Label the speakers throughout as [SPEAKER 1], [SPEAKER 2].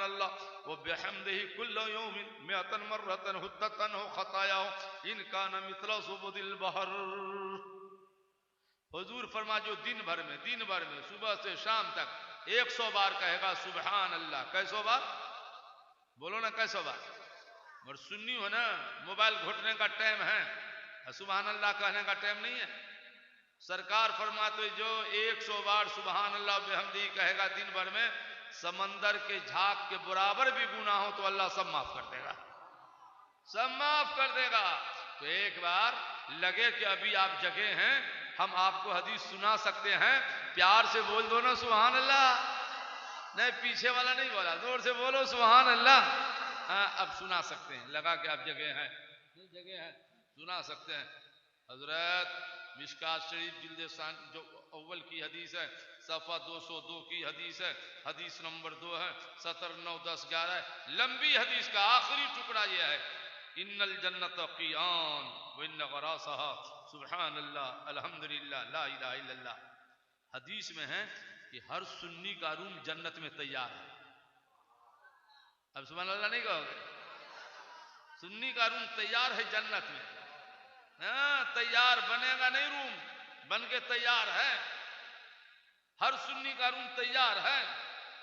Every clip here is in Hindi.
[SPEAKER 1] अल्लाह व बिहम्दिही कुल्ल यौमिन मिअतन मर्रतन हुद्दतन हो खताया इन कान मिथला ज़ुबदिल बहर। हुजूर फरमा जो दिन भर में सुबह से शाम तक 100 बार कहेगा सुभान अल्लाह। कैसो बार बोलो ना, कैसो बार? और सुन्नी हो ना, मोबाइल घोटने का टाइम है, सुभान अल्लाह कहने का टाइम नहीं है। सरकार फरमाते जो 100 बार सुभान अल्लाह बिहम्दी कहेगा दिन भर में, समंदर के झाग के बराबर भी गुनाह हो तो अल्लाह सब माफ कर देगा, सब माफ कर देगा। तो एक बार लगे कि अभी आप जगे हैं, हम आपको हदीस सुना सकते हैं, प्यार से बोल दो ना सुभान अल्लाह। नहीं, पीछे वाला नहीं बोला, जोर से बोलो सुभान अल्लाह। हाँ, अब सुना सकते हैं, लगा कि आप जगह हैं, जगह हैं, सुना सकते हैं। हजरत मिशकात शरीफ जिल्द जो अव्वल की हदीस है, सफ़ा 202 की हदीस है, हदीस नंबर 2 है, 17, 9, 10, 11 लंबी हदीस का आखिरी टुकड़ा यह है, इन्नल जन्नत क़ियान व इन्न ग़रासहा सुभान अल्लाह अल्हम्दुलिल्लाह ला इलाहा इल्लल्लाह। हदीस में है कि हर सुन्नी का रूम जन्नत में तैयार है। अब सुभान अल्लाह नहीं कहोगे? सुन्नी का रूम तैयार है जन्नत में। हाँ, तैयार बनेगा नहीं, रूम बन के तैयार है। हर सुन्नी का रूम तैयार है।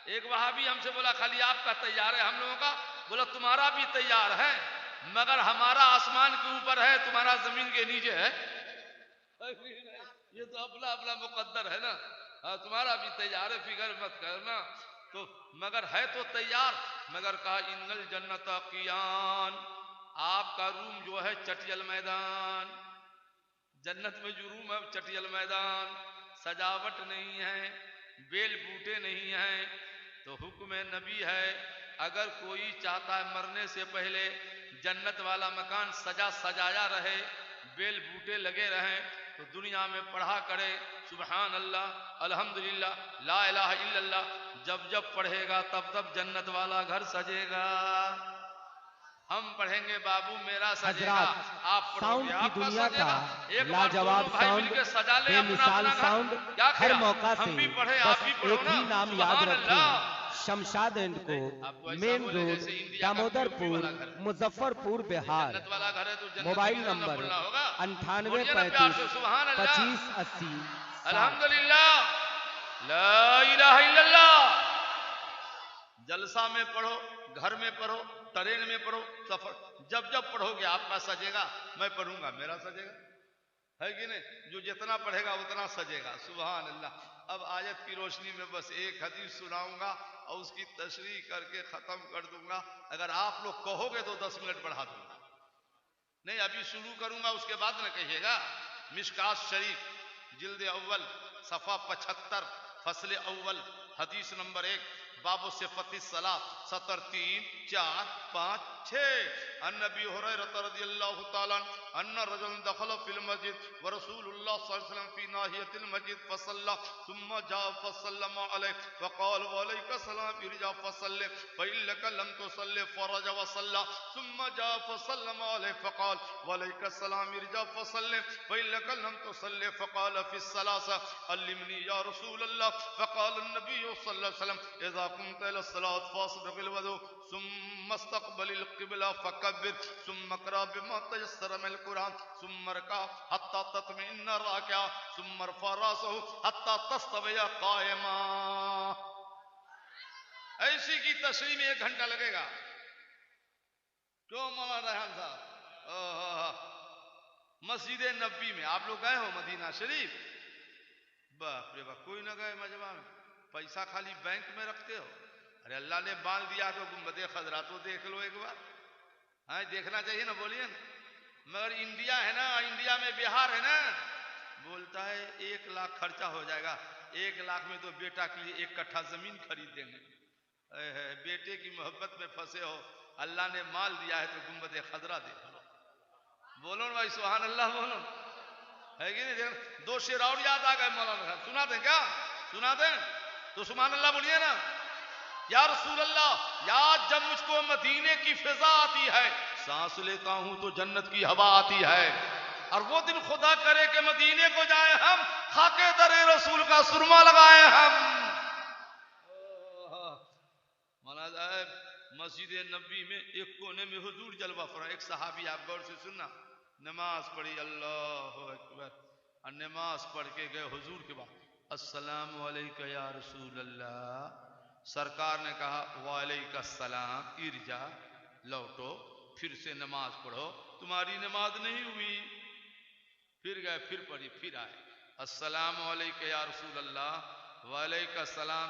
[SPEAKER 1] एक वहाबी हमसे बोला खाली आपका तैयार है, हम लोगों का बोला तुम्हारा भी तैयार है, मगर हमारा आसमान के ऊपर है, तुम्हारा जमीन के नीचे है। ये तो अपना अपना मुकद्दर है ना। हाँ, तुम्हारा भी तैयार है, फिक्र मत करना। तो मगर है तो तैयार, मगर कहा इन्नल जन्नत क़ियान, आपका रूम जो है चटियल मैदान। जन्नत में जो रूम है चटियल मैदान, सजावट नहीं है, बेल बूटे नहीं है। तो हुक्म नबी है, अगर कोई चाहता है मरने से पहले जन्नत वाला मकान सजाया रहे, बेल बूटे लगे रहें, तो दुनिया में पढ़ा करे सुभान अल्लाह अल्हम्दुलिल्लाह ला इलाहा इल्लल्लाह। जब जब पढ़ेगा तब तब जन्नत वाला घर सजेगा। हम पढ़ेंगे बाबू मेरा सजेगा, आप
[SPEAKER 2] साउंड की दुनिया का
[SPEAKER 1] एक
[SPEAKER 2] लाजवाब साउंड, बेमिसाल साउंड, हर मौका से बस एक ही नाम याद रखें, शमशाद एंड को, main road, Damodarpur, Muzaffarpur, Bihar. Mobile number 9835 2580।
[SPEAKER 1] अल्हम्दुलिल्लाह ला इलाहा इल्लल्लाह। जलसा में पढ़ो, घर में पढ़ो, ट्रेन में पढ़ो, सफर, जब जब पढ़ोगे आपका सजेगा, मैं पढ़ूंगा मेरा सजेगा, है कि नहीं? जो जितना पढ़ेगा उतना सजेगा। सुभान अल्लाह। अब आयत की रोशनी में बस एक हदीस सुनाऊंगा और उसकी तशरीह करके खत्म कर दूंगा। अगर आप लोग कहोगे तो 10 मिनट बढ़ा दूंगा, नहीं अभी शुरू करूंगा, उसके बाद न कहिएगा। मिशकात शरीफ जिल्द अव्वल सफ़ा 75 फसल अव्वल हदीस नंबर 1 बाबो से फती सलात 70 3 4 5 6 अन्नबी हुरैरा रज़ियल्लाहु ताला अन्ना रजुलन दखल फिल मस्जिद व रसूलुल्लाह सल्लल्लाहु अलैहि वसल्लम फी नाहियतिल मस्जिद फसल्ला सुम्मा जा फसल्लम अलैहि फक़ाल व अलैका सलाम इरजा फसल्ले फ़इन्नका लम तुसल्लि फरज व सल्ला सुम्मा जा फसल्लम अलैहि फक़ाल व अलैका सलाम इरजा फसल्ले फ़इन्नका लम तुसल्लि फक़ाल फी सलासा अल्लिमनी या रसूलल्लाह फक़ाल अन्नबी सल्लल्लाहु अलैहि वसल्लम इज़ा कुमत इला सलात फस्बिग़िल वज़ू सुम्मा इस्तक़बिल क़िबला फकब्बिर सुम्मा क़रा बिमा तयस्सर मिनल कुरान सुम्मा रका हत्ता तत्मइन्ना राकिआ सुम्मा रफ़ा रासहु हत्ता तस्तविया क़ाइमा। ऐसी की तशरीह में 1 घंटा लगेगा। क्यों मौलाना रेहान साहब? मस्जिद नबी में आप लोग गए हो मदीना शरीफ? बाप रे बाप, कोई ना गए मजमा में, पैसा खाली बैंक में रखते हो। अरे अल्लाह ने बांध दिया तो गुंबदे खजरा तो देख लो एक बार। हाँ, देखना चाहिए ना, बोलिए ना। मगर इंडिया है ना, इंडिया में बिहार है ना, बोलता है 1 लाख खर्चा हो जाएगा, 1 लाख में तो बेटा के लिए 1 कट्ठा जमीन खरीद देंगे। बेटे की मोहब्बत में फंसे हो, अल्लाह ने माल दिया है तो गुंबदे खजरा देख लो। बोलो ना भाई सुभान अल्लाह, बोलो, है कि नहीं? 2 शेर और याद आ गए मौलाना साहब, सुना दें क्या? सुना दें तो सुभान अल्लाह बोलिए ना। या रसूल अल्लाह, याद जब मुझको मदीने की फिजा आती है, सांस लेता हूं तो जन्नत की हवा आती है। और वो दिन खुदा करे कि मदीने को जाए हम, खाके दरे रसूल का सुरमा लगाए हम। मौलाना मस्जिद नबी में एक कोने में हुजूर जलवा फरमा। एक सहाबी, आप गौर से सुनना, नमाज पढ़ी अल्लाह अकबर, और नमाज पढ़ के गए हुजूर के बाद, अस्सलाम वालेकुम या रसूल अल्लाह। सरकार ने कहा वालेकुम अस्सलाम, इर्जा, लौटो, फिर से नमाज पढ़ो, तुम्हारी नमाज नहीं हुई। फिर गए, फिर पढ़ी, फिर आए, अस्सलाम वालेकुम या रसूल अल्लाह, वालेकुम अस्सलाम,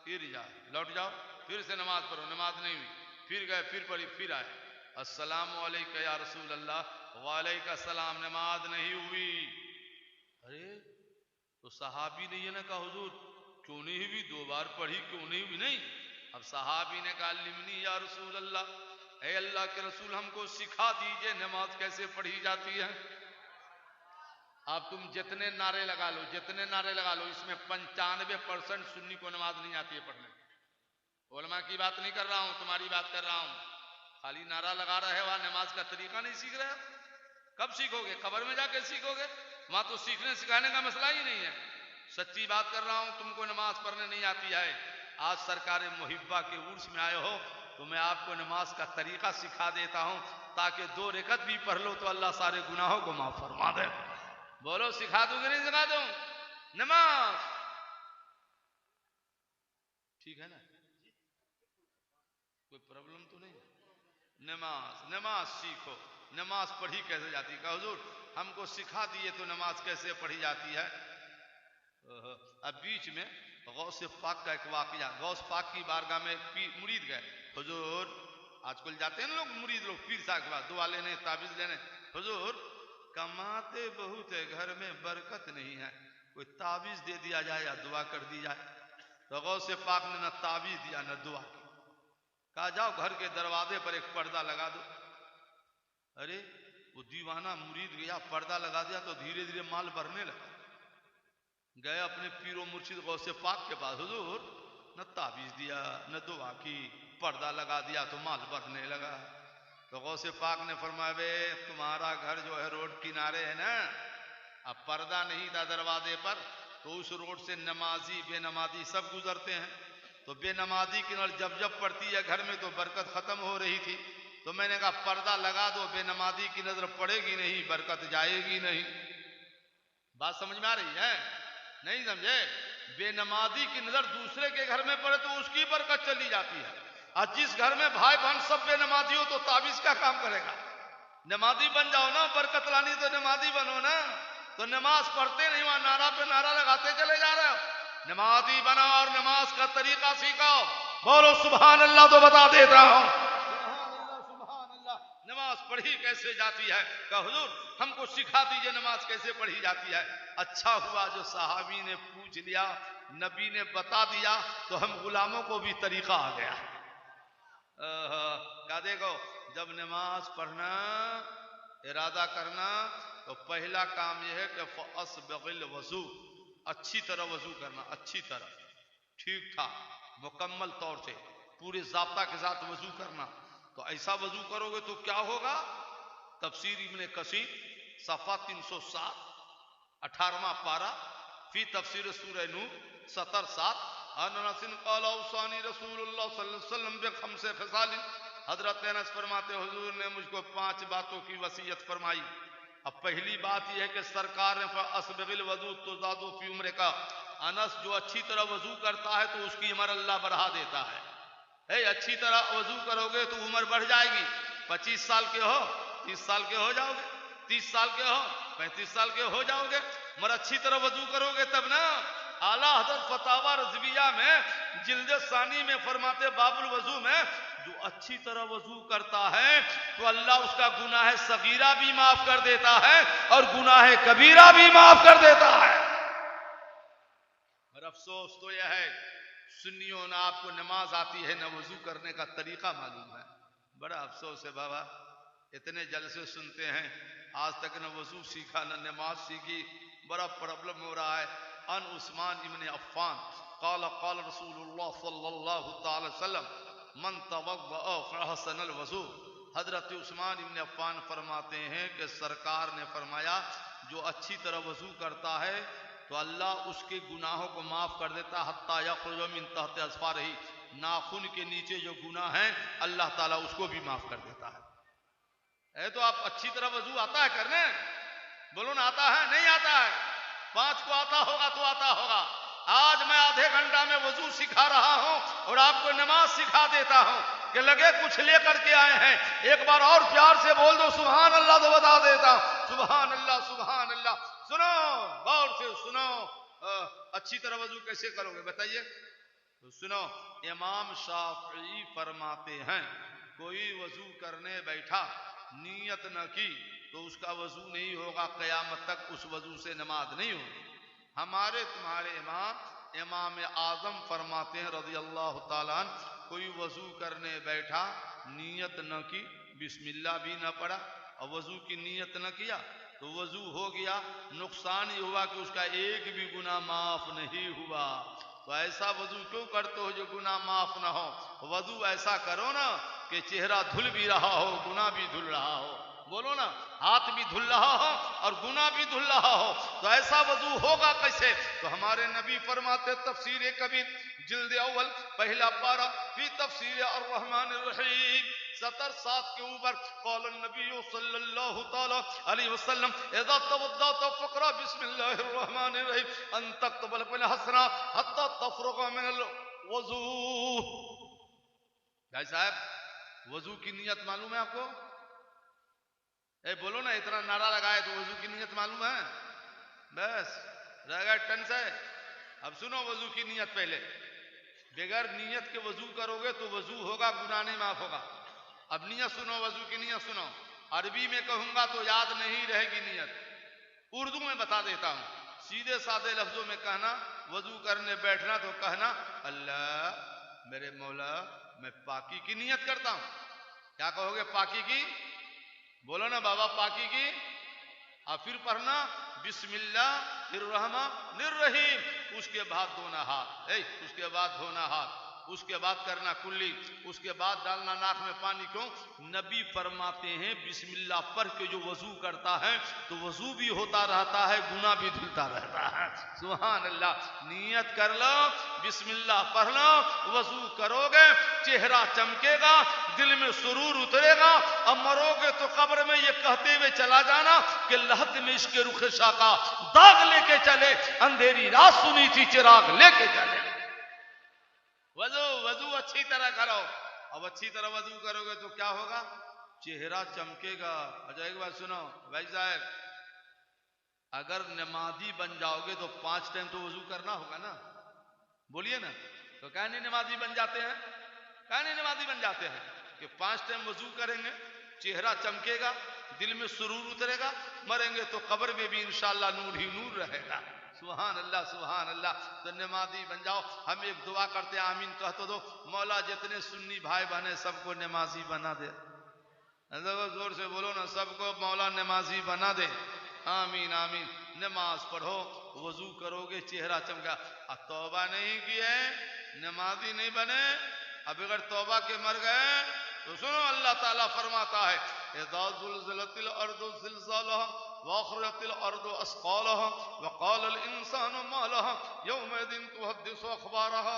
[SPEAKER 1] इर्जा, लौट जाओ, फिर से नमाज पढ़ो, नमाज नहीं हुई। फिर गए, फिर पढ़ी, फिर आए, अस्सलाम वालेकुम या रसूल अल्लाह, वालेकुम अस्सलाम, नमाज नहीं हुई। अरे तो सहाबी ने ये ना कहा हुजूर क्यों नहीं हुई, 2 बार पढ़ी क्यों नहीं हुई? नहीं, अब सहाबी ने कहा लिमनी या रसूल अल्लाह, ऐ अल्लाह के रसूल हमको सिखा दीजिए नमाज कैसे पढ़ी जाती है। अब तुम जितने नारे लगा लो, जितने नारे लगा लो, इसमें 95% सुन्नी को नमाज नहीं आती है पढ़ने। उलमा की बात नहीं कर रहा हूं, तुम्हारी बात कर रहा हूं। खाली नारा लगा रहे हो, नमाज का तरीका नहीं सीख रहे हो। कब सीखोगे? कब्र में जाके सीखोगे, वहां तो सीखने सिखाने का मसला ही नहीं है। सच्ची बात कर रहा हूं, तुमको नमाज पढ़ने नहीं आती है, आज सरकार मुहिब्बा के उर्स में आए हो, तो मैं आपको नमाज का तरीका सिखा देता हूं, ताकि 2 रकअत भी पढ़ लो तो अल्लाह सारे गुनाहों को माफ फरमा दे। बोलो सिखा दूं कि नहीं सिखा दूं? नमाज ठीक है ना? कोई प्रॉब्लम तो नहीं? नमाज सीखो, नमाज पढ़ी कैसे जाती है? हुजूर हमको सिखा दिए तो नमाज कैसे पढ़ी जाती है। अब बीच में गौस पाक का एक वाकया, गौस पाक की बारगाह में मुरीद गए, हुजूर आजकल जाते हैं ना लोग, मुरीद लोग पीर साहब के पास दुआ लेने, ताबीज लेने, हुजूर कमाते बहुत है, घर में बरकत नहीं है, कोई ताबीज दे दिया जाए या दुआ कर दी जाए। तो गौस पाक ने न ताबीज दिया न दुआ की, कहा जाओ घर के दरवाजे पर एक पर्दा लगा दो। अरे वो दीवाना मुरीद गया, पर्दा लगा दिया तो धीरे धीरे माल भरने लगा। गए अपने पीरो मुर्शिद गौस पाक के पास, हुजूर न ताबीज दिया न दुआ की, पर्दा लगा दिया तो माल भरने लगा। तो गौस पाक ने फरमाया बे तुम्हारा घर जो है रोड किनारे है ना, अब पर्दा नहीं था दरवाजे पर, तो उस रोड से नमाजी बेनमाजी सब गुजरते हैं, तो बेनमाजी की नजर जब जब पड़ती है घर में तो बरकत खत्म हो रही थी, तो मैंने कहा पर्दा लगा दो, बेनमाजी की नजर पड़ेगी नहीं, बरकत जाएगी नहीं। बात समझ में आ रही है? नहीं समझे? बेनमाजी की नजर दूसरे के घर में पड़े तो उसकी बरकत चली जाती है, और जिस घर में भाई बहन सब बेनमाजी हो तो ताबीज क्या काम करेगा? नमाजी बन जाओ ना, बरकत लानी तो नमाजी बनो ना। तो नमाज पढ़ते नहीं, वहां नारा पे नारा लगाते चले जा रहे हो। नमाजी बना और नमाज का तरीका सीखो। बोलो सुभान अल्लाह तो बता देता हूं, सुभान अल्लाह। नमाज पढ़ी कैसे जाती है? कहा हुजूर हमको सिखा दीजिए नमाज कैसे पढ़ी जाती है। अच्छा हुआ जो सहाबी ने पूछ लिया, नबी ने बता दिया, तो हम गुलामों को भी तरीका आ गया। कहा देखो जब नमाज पढ़ना इरादा करना तो पहला काम यह है कि फअस्बिगिल वजू, अच्छी तरह वजू करना, अच्छी तरह ठीक ठाक मुकम्मल तौर से पूरे ज़ाब्ता के साथ वजू करना। तो ऐसा वजू करोगे तो क्या होगा? तफसीर इब्ने कसीर सफ़ा 307 18वां पारा फी तफसीर सूरह नूर 77 अनसिन क़ाल औसानी रसूलुल्लाह सल्लल्लाहु अलैहि वसल्लम बिखम्से ख़िसाल, हजरत अनस फरमाते हुजूर ने मुझको 5 बातों की वसीयत फरमाई। अब पहली बात यह है कि सरकार ने अस्बिगिल वजू तुज़ादु फी उम्र का, अनस जो अच्छी तरह वजू करता है तो उसकी उम्र अल्लाह बढ़ा देता है। अच्छी तरह वजू करोगे तो उम्र बढ़ जाएगी। 25 साल के हो 30 साल के हो जाओगे, 30 साल के हो 35 साल के हो जाओगे, मगर अच्छी तरह वजू करोगे तब ना। आला हज़रत फतावा रज़विया में जिल्द सानी में फरमाते बाबुल वजू में, जो अच्छी तरह वजू करता है तो अल्लाह उसका गुनाह सगीरा भी माफ कर देता है और गुनाह कबीरा भी माफ कर देता है। और अफसोस तो यह है सुन्नियों ना आपको नमाज आती है ना वजू करने का तरीका मालूम है। बड़ा अफसोस है बाबा, इतने जलसे सुनते हैं, आज तक न वजू सीखा न नमाज सीखी, बड़ा प्रॉब्लम हो रहा है। अन उस्मान इब्न अफ़्फ़ान क़ाल क़ाल रसूलुल्लाह सल्लल्लाहु अलैहि वसल्लम मन तवद्दअ फ़अहसनल वज़ू, हजरत उस्मान इब्न अफ़्फ़ान फरमाते हैं कि सरकार ने फरमाया जो अच्छी तरह वजू करता है तो अल्लाह उसके गुनाहों को माफ कर देता, हत्ता यख़रुज मिन तहति अस्फ़ारिही, नाखून के नीचे जो गुनाह है अल्लाह ताला उसको भी माफ कर देता है। तो आप अच्छी तरह वजू आता है करने? बोलो ना, आता है? नहीं आता है? 5 को आता होगा तो आता होगा। आज मैं आधे घंटा में वजू सिखा रहा हूं और आपको नमाज सिखा देता हूं कि लगे कुछ लेकर के आए हैं। एक बार और प्यार से बोल दो सुभान अल्लाह, तो बता देता हूं सुभान अल्लाह सुभान अल्लाह। सुनो, गौर से सुनो, अच्छी तरह वजू कैसे करोगे बताइए? तो सुनो, इमाम शाफी फरमाते हैं कोई वजू करने बैठा, नियत न की तो उसका वजू नहीं होगा, कयामत तक उस वजू से नमाज नहीं होगी। हमारे तुम्हारे इमाम आजम फरमाते हैं रज़ी अल्लाह ताला अन्हु, कोई वजू करने बैठा, नियत न की, बिस्मिल्लाह भी न पढ़ा और वजू की नियत न किया तो वजू हो गया, नुकसान ही हुआ कि उसका एक भी गुनाह माफ नहीं हुआ। तो ऐसा वजू क्यों करते हो जो गुनाह माफ ना हो? वजू ऐसा करो ना कि चेहरा धुल भी रहा हो, गुनाह भी धुल रहा हो। बोलो ना, हाथ भी धुल रहा हो और गुनाह भी धुल रहा हो। तो ऐसा वजू होगा कैसे? तो हमारे नबी फरमाते, तफसीर कबीर जिल्द अव्वल पहला पारा फी तफसीर अर्रहमान अर्रहीम 77 के ऊपर, क़ाल नबी सल्लल्लाहु तआला अलैहि वसल्लम, इज़ा तवद्दअत फक़रा बिस्मिल्लाहिर रहमानिर रहीम अन तक़बल मिन हसनात हत्ता तफ़रुग़ मिनल वज़ू। भाई साहब, वजू की नियत मालूम है आपको? बोलो ना, इतना नारा लगाए तो वजू की नियत मालूम है? बस रह गया टन से। अब सुनो वजू की नियत पहले। बगैर नियत के वजू करोगे तो वजू होगा, गुनाह नहीं माफ होगा। अब नियत सुनो, वजू की नियत सुनो। अरबी में कहूंगा तो याद नहीं रहेगी नियत, उर्दू में बता देता हूं। सीधे साधे लफ्जों में कहना, वजू करने बैठना तो कहना, अल्लाह मेरे मौला मैं पाकी की नियत करता हूं। क्या कहोगे? पाकी की। बोलो ना बाबा, पाकी की। और फिर पढ़ना बिस्मिल्लाहिर्रहमानिर्रहीम। उसके बाद धोना हाथ, उसके बाद धोना हाथ, उसके बाद करना कुल्ली, उसके बाद डालना नाक में पानी। क्यों? नबी फरमाते हैं बिस्मिल्लाह पढ़ के जो वजू करता है तो वजू भी होता रहता है, गुनाह भी धुलता रहता है। सुभान अल्लाह। नियत कर लो, बिस्मिल्लाह पढ़ लो, वजू करोगे, चेहरा चमकेगा, दिल में सुरूर उतरेगा और मरोगे तो कब्र में ये कहते हुए चला जाना कि लहद में इसके रुख शाह का दाग लेके चले, अंधेरी रात सुनी थी चिराग लेके चले। वजू अच्छी तरह करो। अब अच्छी तरह वजू करोगे तो क्या होगा? चेहरा चमकेगा। अच्छा एक बात सुनो भाई साहब, अगर नमाजी बन जाओगे तो 5 टाइम तो वजू करना होगा ना? बोलिए ना। तो क्या नहीं नमाजी बन जाते हैं? क्या नहीं नमाजी बन जाते हैं कि 5 टाइम वजू करेंगे, चेहरा चमकेगा, दिल में सुरूर उतरेगा, मरेंगे तो कब्र में भी इंशाअल्लाह नूर ही नूर रहेगा। सुभान अल्लाह सुभान अल्लाह। तो नमाजी बन जाओ। हम एक दुआ करते हैं, आमीन कह तो दो। मौला जितने सुन्नी भाई बहने सबको नमाजी बना दे। जोर से बोलो ना, सबको मौला नमाजी बना दे। आमीन आमीन। नमाज पढ़ो, वजू करोगे, चेहरा चमका। तौबा नहीं की है, नमाजी नहीं बने, अब अगर तौबा के मर गए तो सुनो, अल्लाह ताला फरमाता है, इज़ा ज़ुलज़िलतिल अर्दु ज़िलज़ालहा वअख़रजतिल अर्दु अस्क़ालहा वक़ालल इंसानु मा लहा यौमइज़िन तुहद्दिसु अख़बारहा।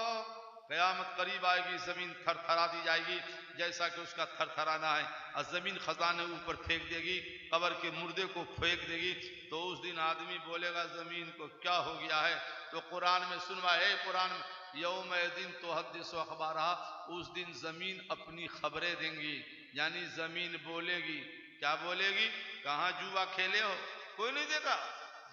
[SPEAKER 1] क़यामत करीब आएगी, जमीन थरथरा दी जाएगी जैसा कि उसका थरथराना है, और जमीन खजाने ऊपर फेंक देगी, कब्र के मुर्दे को फेंक देगी। तो उस दिन आदमी बोलेगा जमीन को क्या हो गया है? तो कुरान में सुनवा है, कुरान में यौमइज़िन तुहद्दिसु अख़बारहा, उस दिन जमीन अपनी खबरें देंगी। यानी जमीन बोलेगी। क्या बोलेगी? कहाँ जुआ खेले हो? कोई नहीं देखा,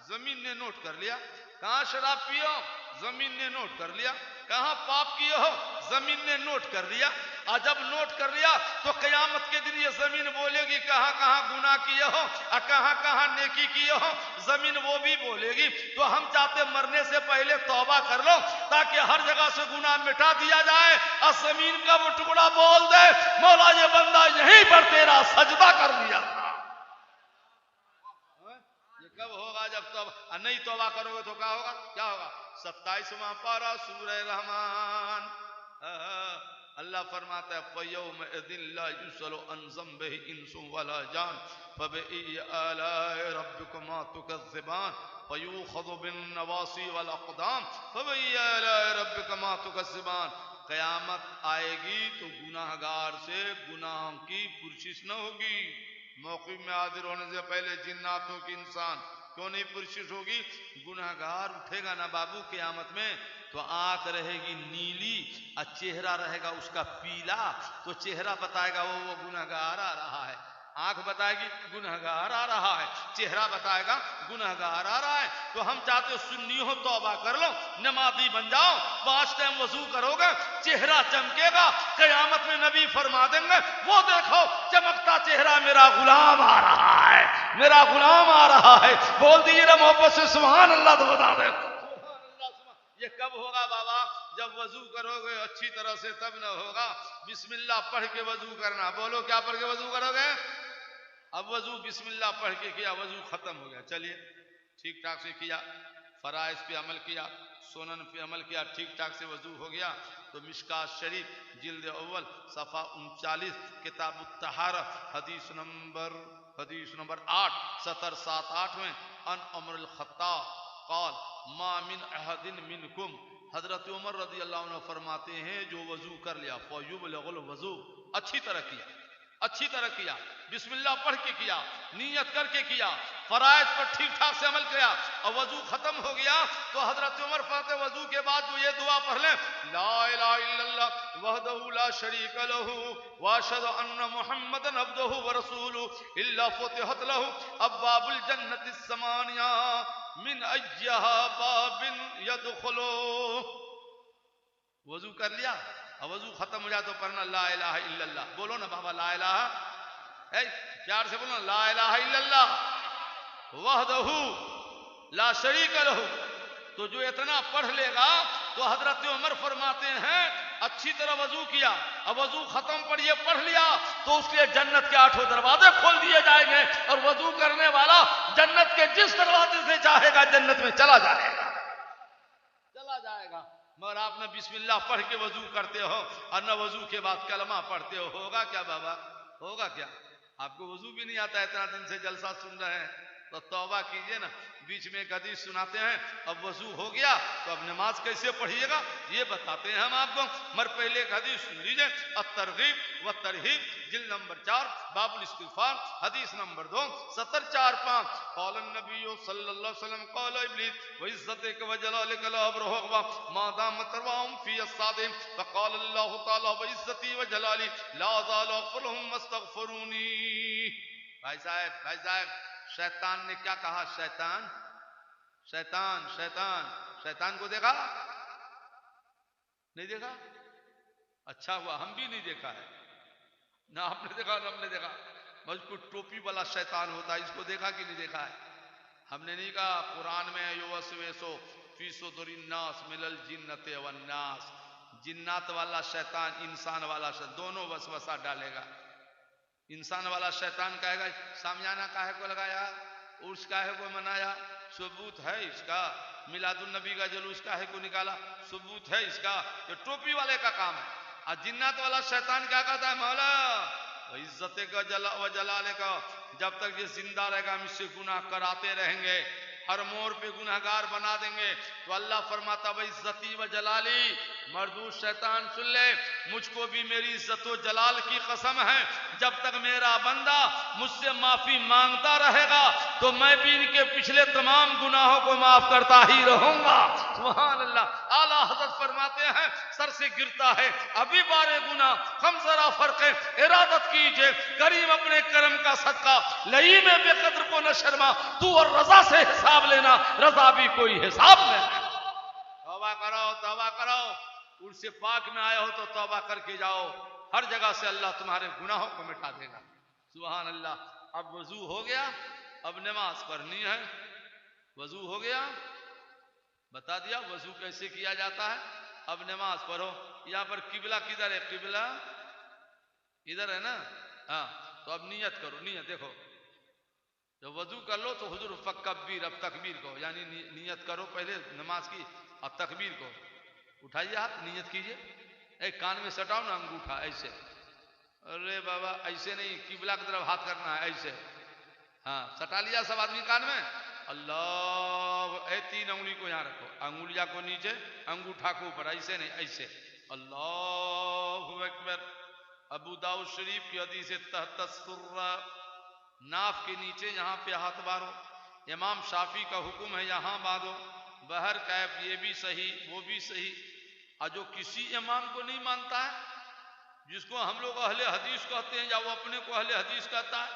[SPEAKER 1] जमीन ने नोट कर लिया। कहाँ शराब पियो? जमीन ने नोट कर लिया। कहाँ पाप किए हो? जमीन ने नोट कर लिया। और जब नोट कर लिया तो कयामत के दिन ये जमीन बोलेगी कहाँ कहाँ गुनाह किए हो और कहाँ कहाँ नेकी किए हो, जमीन वो भी बोलेगी। तो हम चाहते मरने से पहले तौबा कर लो ताकि हर जगह से गुनाह मिटा दिया जाए और जमीन का वो टुकड़ा बोल दे, मौला ये बंदा यहीं पर तेरा सजदा कर दिया था। ये कब होगा? जब नहीं तौबा करोगे तो क्या होगा? क्या होगा? 27वां पारा सूरह रहमान। अल्लाह फरमाता है, फ़यौमइज़िन ला युस्अलु अन ज़म्बिहि इंसुन वला जान फ़बिअय्यि आलाइ रब्बिकुमा तुकज़्ज़िबान फ़यूख़ज़ु बिन्नवासी वल अक़दाम फ़बिअय्यि आलाइ रब्बिकुमा तुकज़्ज़िबान। कयामत आएगी तो गुनाहगार से गुनाहों की पुरशिश न होगी। मौक़िफ़ में हाजिर होने से पहले जिन्नातों की इंसान क्यों नहीं पुरशिश होगी? गुनाहगार उठेगा ना बाबू क़यामत में तो आंख रहेगी नीली और चेहरा रहेगा उसका पीला, तो चेहरा बताएगा वो गुनाहगार आ रहा है, आंख बताएगी गुनहगार आ रहा है, चेहरा बताएगा गुनहगार आ रहा है। तो हम चाहते हो सुन्नी हो तौबा कर लो, नमाजी बन जाओ, 5 टाइम वजू करोगे, चेहरा चमकेगा, कयामत में नबी फरमा देंगे वो देखो चमकता चेहरा मेरा गुलाम आ रहा है, मेरा गुलाम आ रहा है। बोल दीजिए ना मोहब्बत से सुभान अल्लाह, तो बता दे ये कब होगा बाबा? जब वजू करोगे अच्छी तरह से तब न होगा। बिस्मिल्लाह पढ़ के वजू करना। बोलो क्या पढ़ के वजू करोगे? अब वजू बिस्मिल्लाह पढ़ के किया, वजू खत्म हो गया, चलिए ठीक ठाक से किया, फराइज पे अमल किया, सुनन पे अमल किया, ठीक ठाक से वजू हो गया तो मिशकात शरीफ जिल्द अव्वल सफ़ा 39 किताब तहारा हदीस नंबर 8 सतर 7-8 में अन उमर खत्ताब क़ाल मा मिन अहदिन मिनकुम, हजरत उमर रज़ी अल्लाह अन्हु फरमाते हैं जो वजू कर लिया फ़युबलगुल वजू, अच्छी तरह किया, बिस्मिल्लाह पढ़ के किया, नीयत करके किया, फराइज पर ठीक ठाक से अमल किया और वजू खत्म हो गया तो हजरत उमर फरमाते वजू के बाद जो ये दुआ पढ़ लें, ला इलाहा इल्लल्लाह वहदहु ला शरीक लहू व अशहदु अन्ना मुहम्मदन अब्दुहु व रसूलुहु इल्ला फुतिहत लहू अब्वाबुल जन्नति समानिया मिन अय्यहा बाबिन यदखुलु। वजू कर लिया और वजू खत्म हो जाए तो पढ़ना ला इलाहा इल्लल्लाह। बोलो ना बाबा ला इलाहा, प्यार से बोलो ला इलाहा इल्लल्लाह वहदहु ला शरीक लहू। तो जो इतना पढ़ लेगा तो हजरत उमर फरमाते हैं अच्छी तरह वजू किया, अब वजू खत्म पढ़ लिया तो उसके लिए जन्नत के 8 दरवाजे खोल दिए जाएंगे और वजू करने वाला जन्नत के जिस दरवाजे से चाहेगा जन्नत में चला जाएगा। मगर आप न बिस्मिल्लाह पढ़ के वजू करते हो और न वजू के बाद कलमा पढ़ते हो, होगा क्या बाबा? होगा क्या? आपको वजू भी नहीं आता, इतना दिन से जलसा सुन रहे हैं तो तौबा कीजिए ना। बीच में एक हदीस सुनाते हैं, अब वजू हो गया तो अब नमाज कैसे पढ़िएगा ये बताते हैं हम आपको। मगर पहले एक हदीस सुन लीजिए, अत-तरगीब व तरहीब जिल्द नंबर 4 बाबुल इस्तिग़फ़ार हदीस नंबर 2 7045 क़ाल नबी सल्लल्लाहु अलैहि वसल्लम क़ाल इब्लीस व इज़्ज़तिक व जलालिक ला अब्रहु मा दामत रवाहुम फी अस्सादिम फ़क़ाल अल्लाहु तआला व इज़्ज़ती व जलाली ला अज़ालु अग़फ़िरुहुम वस्तग़फ़िरूनी। भाई साहब शैतान ने क्या कहा? शैतान को देखा नहीं देखा? अच्छा हुआ हम भी नहीं देखा है, ना आपने देखा ना हमने देखा। मजबूत टोपी वाला शैतान होता है, इसको देखा कि नहीं देखा है? हमने नहीं कहा कुरान में युवसवेसो फी सुदुरिन्नास मिनल जिन्नति वन्नास, जिन्नात वाला शैतान इंसान वाला शैतान दोनों वसवसा डालेगा। इंसान वाला शैतान कहेगा सामियाना काहे को लगाया, उर्स काहे को मनाया, सबूत है इसका, मिलादुन नबी का जुलूस काहे को निकाला, सबूत है इसका। तो टोपी वाले का काम है। और जिन्नात वाला शैतान क्या कहता है? मौला इज्जत का जलाले का, जब तक ये जिंदा रहेगा हम इससे गुनाह कराते रहेंगे, हर मोड़ पे गुनाहगार बना देंगे। तो अल्लाह फरमाता व इज्जती व जलाली, मरदूद शैतान सुन ले, मुझको भी मेरी इज्जत व जलाल की कसम है, जब तक मेरा बंदा मुझसे माफी मांगता रहेगा तो मैं भी इनके पिछले तमाम गुनाहों को माफ करता ही रहूंगा। सुभान अल्लाह। आला हज़रत फरमाते हैं सर से गिरता है अभी बारे गुना, हम जरा फर्क इरादत कीजिए, करीम अपने करम का सदका लई में बेकद्र को न शर्मा, तू और रजा से हिसाब लेना, रजा भी कोई हिसाब नहीं। तौबा करो, उनसे पाक में आए हो तो तौबा करके जाओ, हर जगह से अल्लाह तुम्हारे गुनाहों को मिटा देगा। सुभान अल्लाह। अब वजू हो गया, अब नमाज पढ़नी है। वजू हो गया, बता दिया वजू कैसे किया जाता है। अब नमाज पढ़ो। यहाँ पर किबला किधर है? किबला इधर है ना? हाँ, तो अब नियत करो। नियत देखो, जब वजू कर लो तो हुजूर फकब्बीर, अब तकबीर को, यानी नियत करो पहले नमाज की, अब तकबीर को उठाइए हाथ, नियत कीजिए। एक कान में सटाओ ना अंगूठा ऐसे, अरे बाबा ऐसे नहीं, किबला की तरफ हाथ करना है ऐसे। हाँ, सटा लिया सब आदमी कान में, अल्लाह। 3 उंगली को यहाँ रखो, अंगुलिया को नीचे, अंगूठा को ऊपर, ऐसे नहीं ऐसे, अल्लाहु अकबर। अबू दाऊद शरीफ की हदीस तहतसुर्रा, नाफ के नीचे यहाँ पे हाथ बांधो। इमाम शाफी का हुक्म है यहाँ बांधो। बहर कैफ ये भी सही वो भी सही। और जो किसी इमाम को नहीं मानता है, जिसको हम लोग अहले हदीस कहते हैं या वो अपने को अहले हदीस कहता है,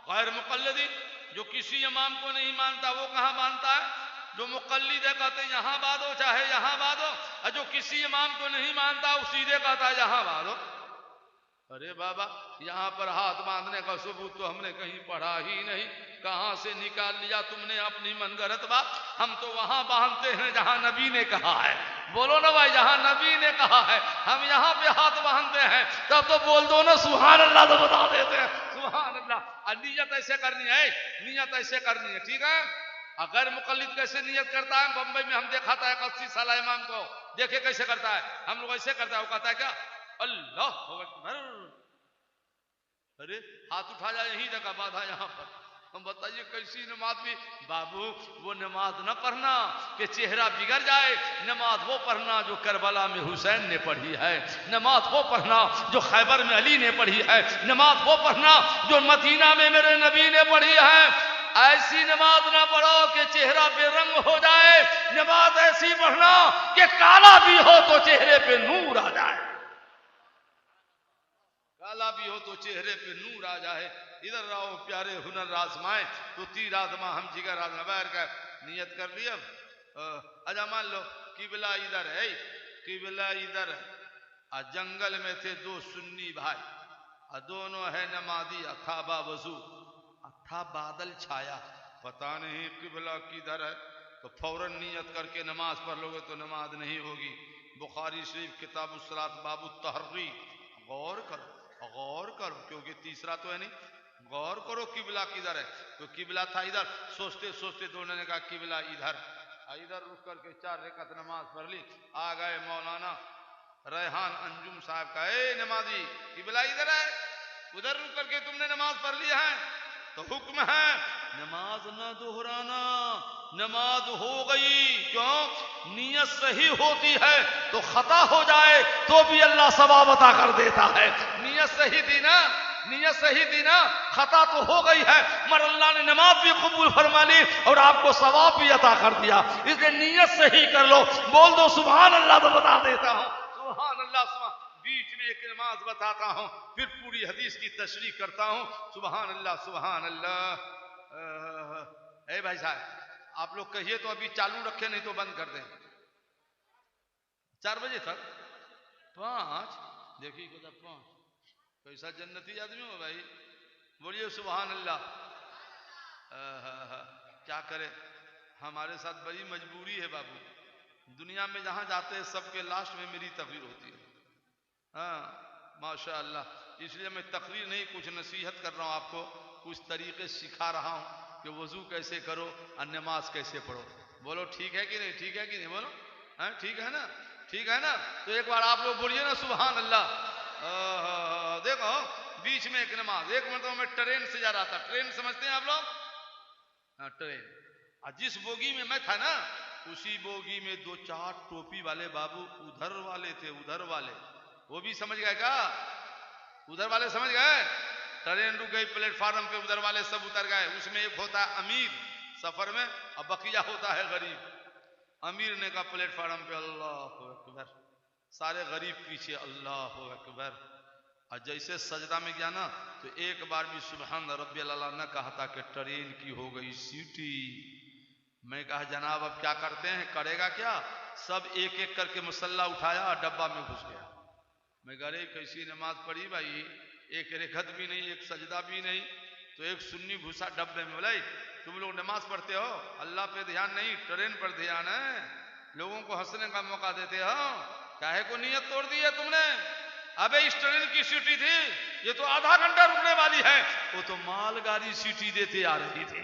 [SPEAKER 1] गैर मुक़ल्लिदी, जो किसी इमाम को नहीं मानता वो कहाँ मानता है? जो मुक़ल्लिद है कहते हैं यहाँ बांधो चाहे यहाँ बांधो, और जो किसी इमाम को नहीं मानता वो सीधे कहता है यहाँ बांधो। अरे बाबा, यहाँ पर हाथ बांधने का सबूत तो हमने कहीं पढ़ा ही नहीं, कहां से निकाल लिया तुमने अपनी मनगढ़ंत बात? हम तो वहां बांधते हैं जहां नबी ने कहा है। बोलो ना भाई, जहां नबी ने कहा है हम यहाँ पे हाथ बांधते हैं। तब तो बोल दो ना सुभान अल्लाह, तो बता देते हैं सुभान अल्लाह। और नियत ऐसे करनी है, नियत ऐसे करनी है, ठीक है। अगर मुक़ल्लिद कैसे नियत करता है? बंबई में हम देखा था 80 साल इमाम को, देखे कैसे करता है। हम लोग ऐसे करता है, वो कहता है क्या? अल्लाह अकबर। अरे हाथ उठा जाए, यही जगह बाधा यहाँ पर। हम बताइए कैसी नमाज भी? बाबू वो नमाज न पढ़ना कि चेहरा बिगड़ जाए, नमाज वो पढ़ना जो करबला में हुसैन ने पढ़ी है, नमाज वो पढ़ना जो खैबर में अली ने पढ़ी है, नमाज वो पढ़ना जो मदीना में मेरे नबी ने पढ़ी है। ऐसी नमाज ना पढ़ो कि चेहरा बेरंग हो जाए, नमाज ऐसी पढ़ना कि काला भी हो तो चेहरे पे नूर आ जाए, काला भी हो तो चेहरे पे नूर आ जाए। इधर रहो प्यारे हुनर आजमाए तो तीर आजमा हम जिगर आजमा। बैर का नियत कर लिया। अच्छा मान लो किबला इधर है, किबला इधर है, और जंगल में थे दो सुन्नी भाई, और दोनों है नमाजी, था बावजू, था बादल छाया, पता नहीं किबला किधर है, तो फौरन नियत करके नमाज पढ़ लोगे तो नमाज नहीं होगी। बुखारी शरीफ किताब उस्सलात बाबू तहर्री। गौर करो, गौर करो, क्योंकि तीसरा तो है नहीं। गौर करो किबला किधर है। तो किबला था इधर, सोचते सोचते दोनों ने कहा किबला इधर। इधर रुक करके 4 रकात नमाज पढ़ ली। आ गए मौलाना रेहान अंजुम साहब का, ए नमाजी किबला इधर है, उधर रुक करके तुमने नमाज पढ़ ली है, तो हुक्म है नमाज न दोहराना, नमाज हो गई। क्यों? नियत सही होती है तो खता हो जाए तो भी अल्लाह सवाब अता कर देता है। नियत सही थी ना, नियत सही थी ना, खता तो हो गई है मगर अल्लाह ने नमाज भी कबूल फरमा ली और आपको सवाब भी अता कर दिया। इसलिए नियत सही कर लो। बोल दो सुभान अल्लाह, तो बता देता हूं सुभान अल्लाह। बीच में एक नमाज बताता हूं, फिर पूरी हदीस की तशरीह करता हूं। सुभान अल्लाह सुभान अल्लाह। ए भाई साहब, आप लोग कहिए तो अभी चालू रखे, नहीं तो बंद कर दें। 4 बजे तक 5, देखिए खुदा 5, कैसा जन्नती आदमी हो भाई। बोलिए सुभान अल्लाह। क्या करे, हमारे साथ बड़ी मजबूरी है बाबू। दुनिया में जहां जाते हैं सबके लास्ट में मेरी तकरीर होती है। हाँ माशा अल्लाह। इसलिए मैं तकरीर नहीं, कुछ नसीहत कर रहा हूँ आपको, कुछ तरीके सिखा रहा हूँ कि वजू कैसे करो और नमाज कैसे पढ़ो। बोलो ठीक है कि नहीं? ठीक है कि नहीं? बोलो हाँ ठीक है ना, ठीक है ना। तो एक बार आप लोग बोलिए ना सुभान अल्लाह। देखो बीच में एक नमाज, एक मतलब मैं ट्रेन से जा रहा था, ट्रेन समझते हैं आप लोग? हाँ ट्रेन। और जिस बोगी में मैं था ना, उसी बोगी में 2-4 टोपी वाले बाबू उधर वाले थे, उधर वाले। वो भी समझ गए क्या? उधर वाले समझ गए। ट्रेन रुक गई प्लेटफार्म पे, उधर वाले सब उतर गए। उसमें एक होता है अमीर सफर में और बकिया होता है गरीब। अमीर ने कहा प्लेटफार्म पे अल्लाह अकबर, सारे गरीब पीछे अल्लाह अकबर। और जैसे सजदा में गया ना, तो एक बार भी सुभान रब्बियल आला न कहा था कि ट्रेन की हो गई सीटी। मैं कहा जनाब अब क्या करते हैं? करेगा क्या? सब एक एक करके मसल्ला उठाया और डब्बा में घुस गया। मैं कह रही कैसी नमाज पढ़ी भाई, एक रेखत भी नहीं, एक सजदा भी नहीं, तो एक सुन्नी घुसा डब्बे में। बोला तुम लोग नमाज पढ़ते हो, अल्लाह पे ध्यान नहीं, ट्रेन पर ध्यान है। लोगों को हंसने का मौका देते हो, काहे को नियत तोड़ दी है तुमने? अबे इस ट्रेन की सीटी थी, ये तो आधा घंटा रुकने वाली है। वो तो मालगाड़ी सीटी देते आ रही थी।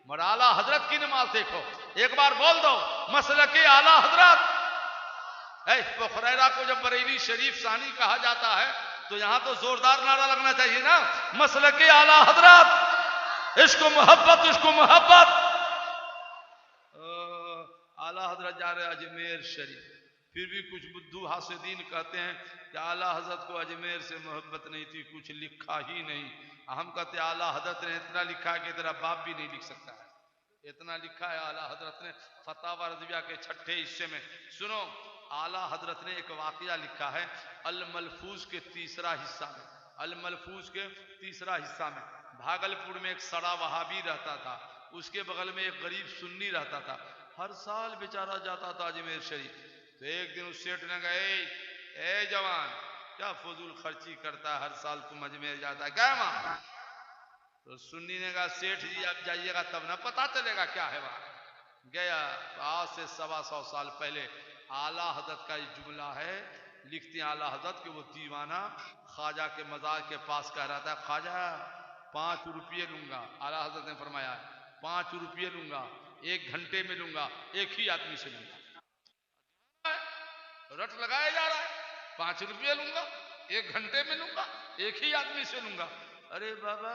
[SPEAKER 1] मगर आला हजरत की नमाज देखो, एक बार बोल दो मसलके आला हजरत। बुखैरा को जब बरेली शरीफ सानी कहा जाता है तो यहां तो जोरदार नारा लगना चाहिए ना, मसलके आला हजरत, इसको मोहब्बत, इसको मोहब्बत। आला हजरत जा रहे अजमेर शरीफ, फिर भी कुछ बुद्धू हासिदीन कहते हैं कि आला हजरत को अजमेर से मोहब्बत नहीं थी, कुछ लिखा ही नहीं। हम कहते आला हजरत ने इतना लिखा है कि तेरा बाप भी नहीं लिख सकता है, इतना लिखा है आला हजरत ने फतावा रज़विया के 6ठे हिस्से में। सुनो, आला हजरत ने एक वाकया लिखा है अल मलफूज के तीसरा हिस्सा में। अल मलफूज के तीसरा हिस्सा में भागलपुर में एक सड़ा वहाबी रहता था, उसके बगल में एक गरीब सुन्नी रहता था। हर साल बेचारा जाता था अजमेर शरीफ। तो एक दिन उस सेठ ने कहा, ए जवान, क्या फजूल खर्ची करता है, हर साल तुम अजमेर जाता है क्या वहां? तो सुन्नी ने कहा, सेठ जी आप जाइएगा तब ना पता चलेगा क्या है वहां। गया। तो आज से 125 साल पहले आला हजरत का ये जुमला है, लिखते हैं आला हजरत कि वो दीवाना ख्वाजा के मजार के पास कह रहा था, ख्वाजा 5 रुपये लूंगा। आला हजरत ने फरमाया 5 रुपये लूंगा, 1 घंटे में लूंगा, एक ही आदमी से लूंगा। रट लगाया जा रहा है, 5 रुपये लूंगा, 1 घंटे में लूंगा, एक ही आदमी से लूंगा। अरे बाबा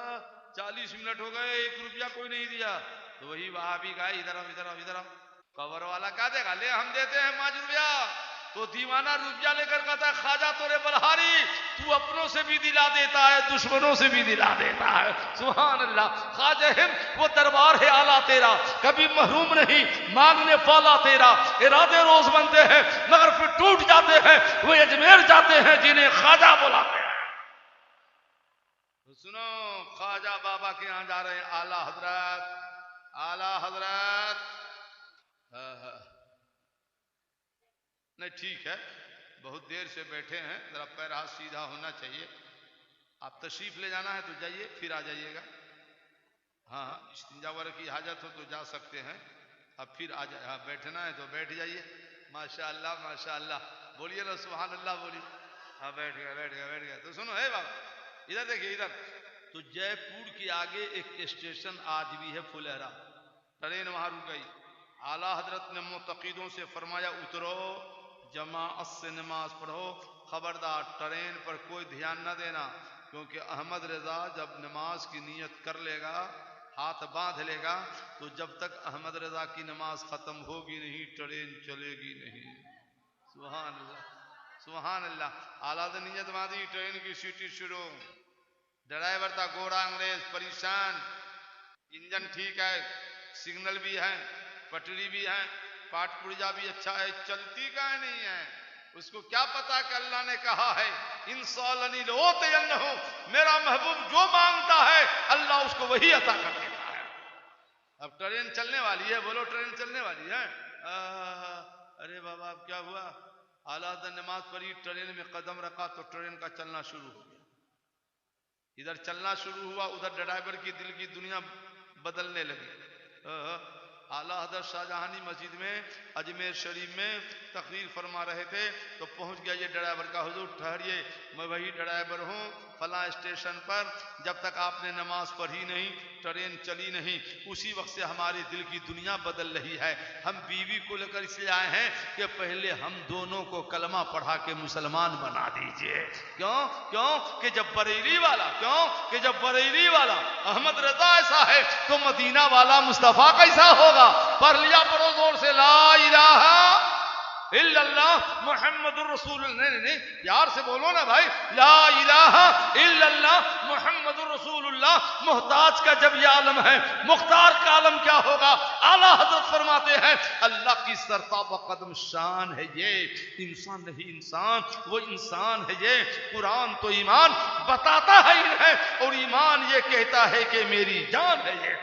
[SPEAKER 1] 40 मिनट हो गए, 1 रुपया कोई नहीं दिया। तो वही वहां भी गए, इधर आओ इधर आओ इधर आओ। कवर वाला क्या देगा, ले हम देते हैं 5 रुपया। तो दीवाना रुपया लेकर कहता है, ख्वाजा तोरे बलहारी, तू अपनों से भी दिला देता है, दुश्मनों से भी दिला देता है। सुभान अल्लाह। ख्वाजा हिंद वो दरबार है आला तेरा, कभी महरूम नहीं मांगने पाला तेरा। इरादे रोज बनते हैं मगर फिर टूट जाते हैं, वो अजमेर जाते हैं जिन्हें ख्वाजा बुलाते हैं। तो सुनो, ख्वाजा बाबा के यहां जा रहे हैं आला हजरत। आला हजरत नहीं, ठीक है, बहुत देर से बैठे हैं, जरा पैर हाथ सीधा होना चाहिए। आप तशरीफ ले जाना है तो जाइए, फिर आ जाइएगा। हाँ, इस्तिंजा की हाजत हो तो जा सकते हैं, अब फिर आ जाए। हाँ, बैठना है तो बैठ जाइए। माशाअल्लाह माशाअल्लाह, बोलिए ना सुभान अल्लाह, बोलिए। हाँ, बैठ गया बैठ गया बैठ गया। तो सुनो है बाबा, इधर देखिए इधर। तो जयपुर के आगे एक स्टेशन आज भी है फुलहरा, ट्रेन वहां रुक गई। आला हजरत ने मुतकीदों से फरमाया, उतरो, जमाअत से नमाज पढ़ो, खबरदार ट्रेन पर कोई ध्यान न देना, क्योंकि अहमद रजा जब नमाज की नीयत कर लेगा, हाथ बांध लेगा, तो जब तक अहमद रजा की नमाज खत्म होगी नहीं, ट्रेन चलेगी नहीं। सुभान अल्लाह सुभान अल्लाह। आला ने नीयत बांधी, ट्रेन की सीटी शुरू। ड्राइवर था गोरा अंग्रेज, परेशान। इंजन ठीक है, सिग्नल भी है, पटरी भी है, पाट पुर्जा भी अच्छा है, चलती का नहीं है। उसको क्या पता कि अल्लाह ने कहा है इंसानी लोते अन्नहु, मेरा महबूब जो मांगता है अल्लाह उसको वही अता कर देता है। अब ट्रेन चलने वाली है, बोलो ट्रेन चलने वाली है। अरे बाबा अब क्या हुआ, आला ने नमाज पढ़ी, ट्रेन में कदम रखा तो ट्रेन का चलना शुरू हो गया। इधर चलना शुरू हुआ, उधर ड्राइवर की दिल की दुनिया बदलने लगी। आला हजरत शाहजहानी मस्जिद में अजमेर शरीफ में तकरीर फरमा रहे थे, तो पहुंच गया ये ड्राइवर का, हुजूर ठहरिए, मैं वही ड्राइवर हूं फला स्टेशन पर, जब तक आपने नमाज पढ़ी नहीं, ट्रेन चली नहीं, उसी वक्त से हमारी दिल की दुनिया बदल रही है। हम बीवी को लेकर इसलिए आए हैं कि पहले हम दोनों को कलमा पढ़ा के मुसलमान बना दीजिए। क्यों? क्यों कि जब बरेली वाला अहमद रजा ऐसा है तो मदीना वाला मुस्तफा कैसा होगा। पढ़ लिया, पढ़ो जोर से, ला इलाहा इल्लल्लाह मुहम्मदुर रसूलुल्लाह। नहीं, प्यार से बोलो ना भाई, ला इलाहा इल्लल्लाह मुहम्मदुर रसूलुल्लाह। मोहताज का जब ये आलम है, मुख्तार का आलम क्या होगा। आला हजरत फरमाते हैं अल्लाह की सरताब कदम शान है ये, इंसान नहीं इंसान, वो इंसान है ये। कुरान तो ईमान बताता है इन्हें, और ईमान ये कहता है कि मेरी जान है ये।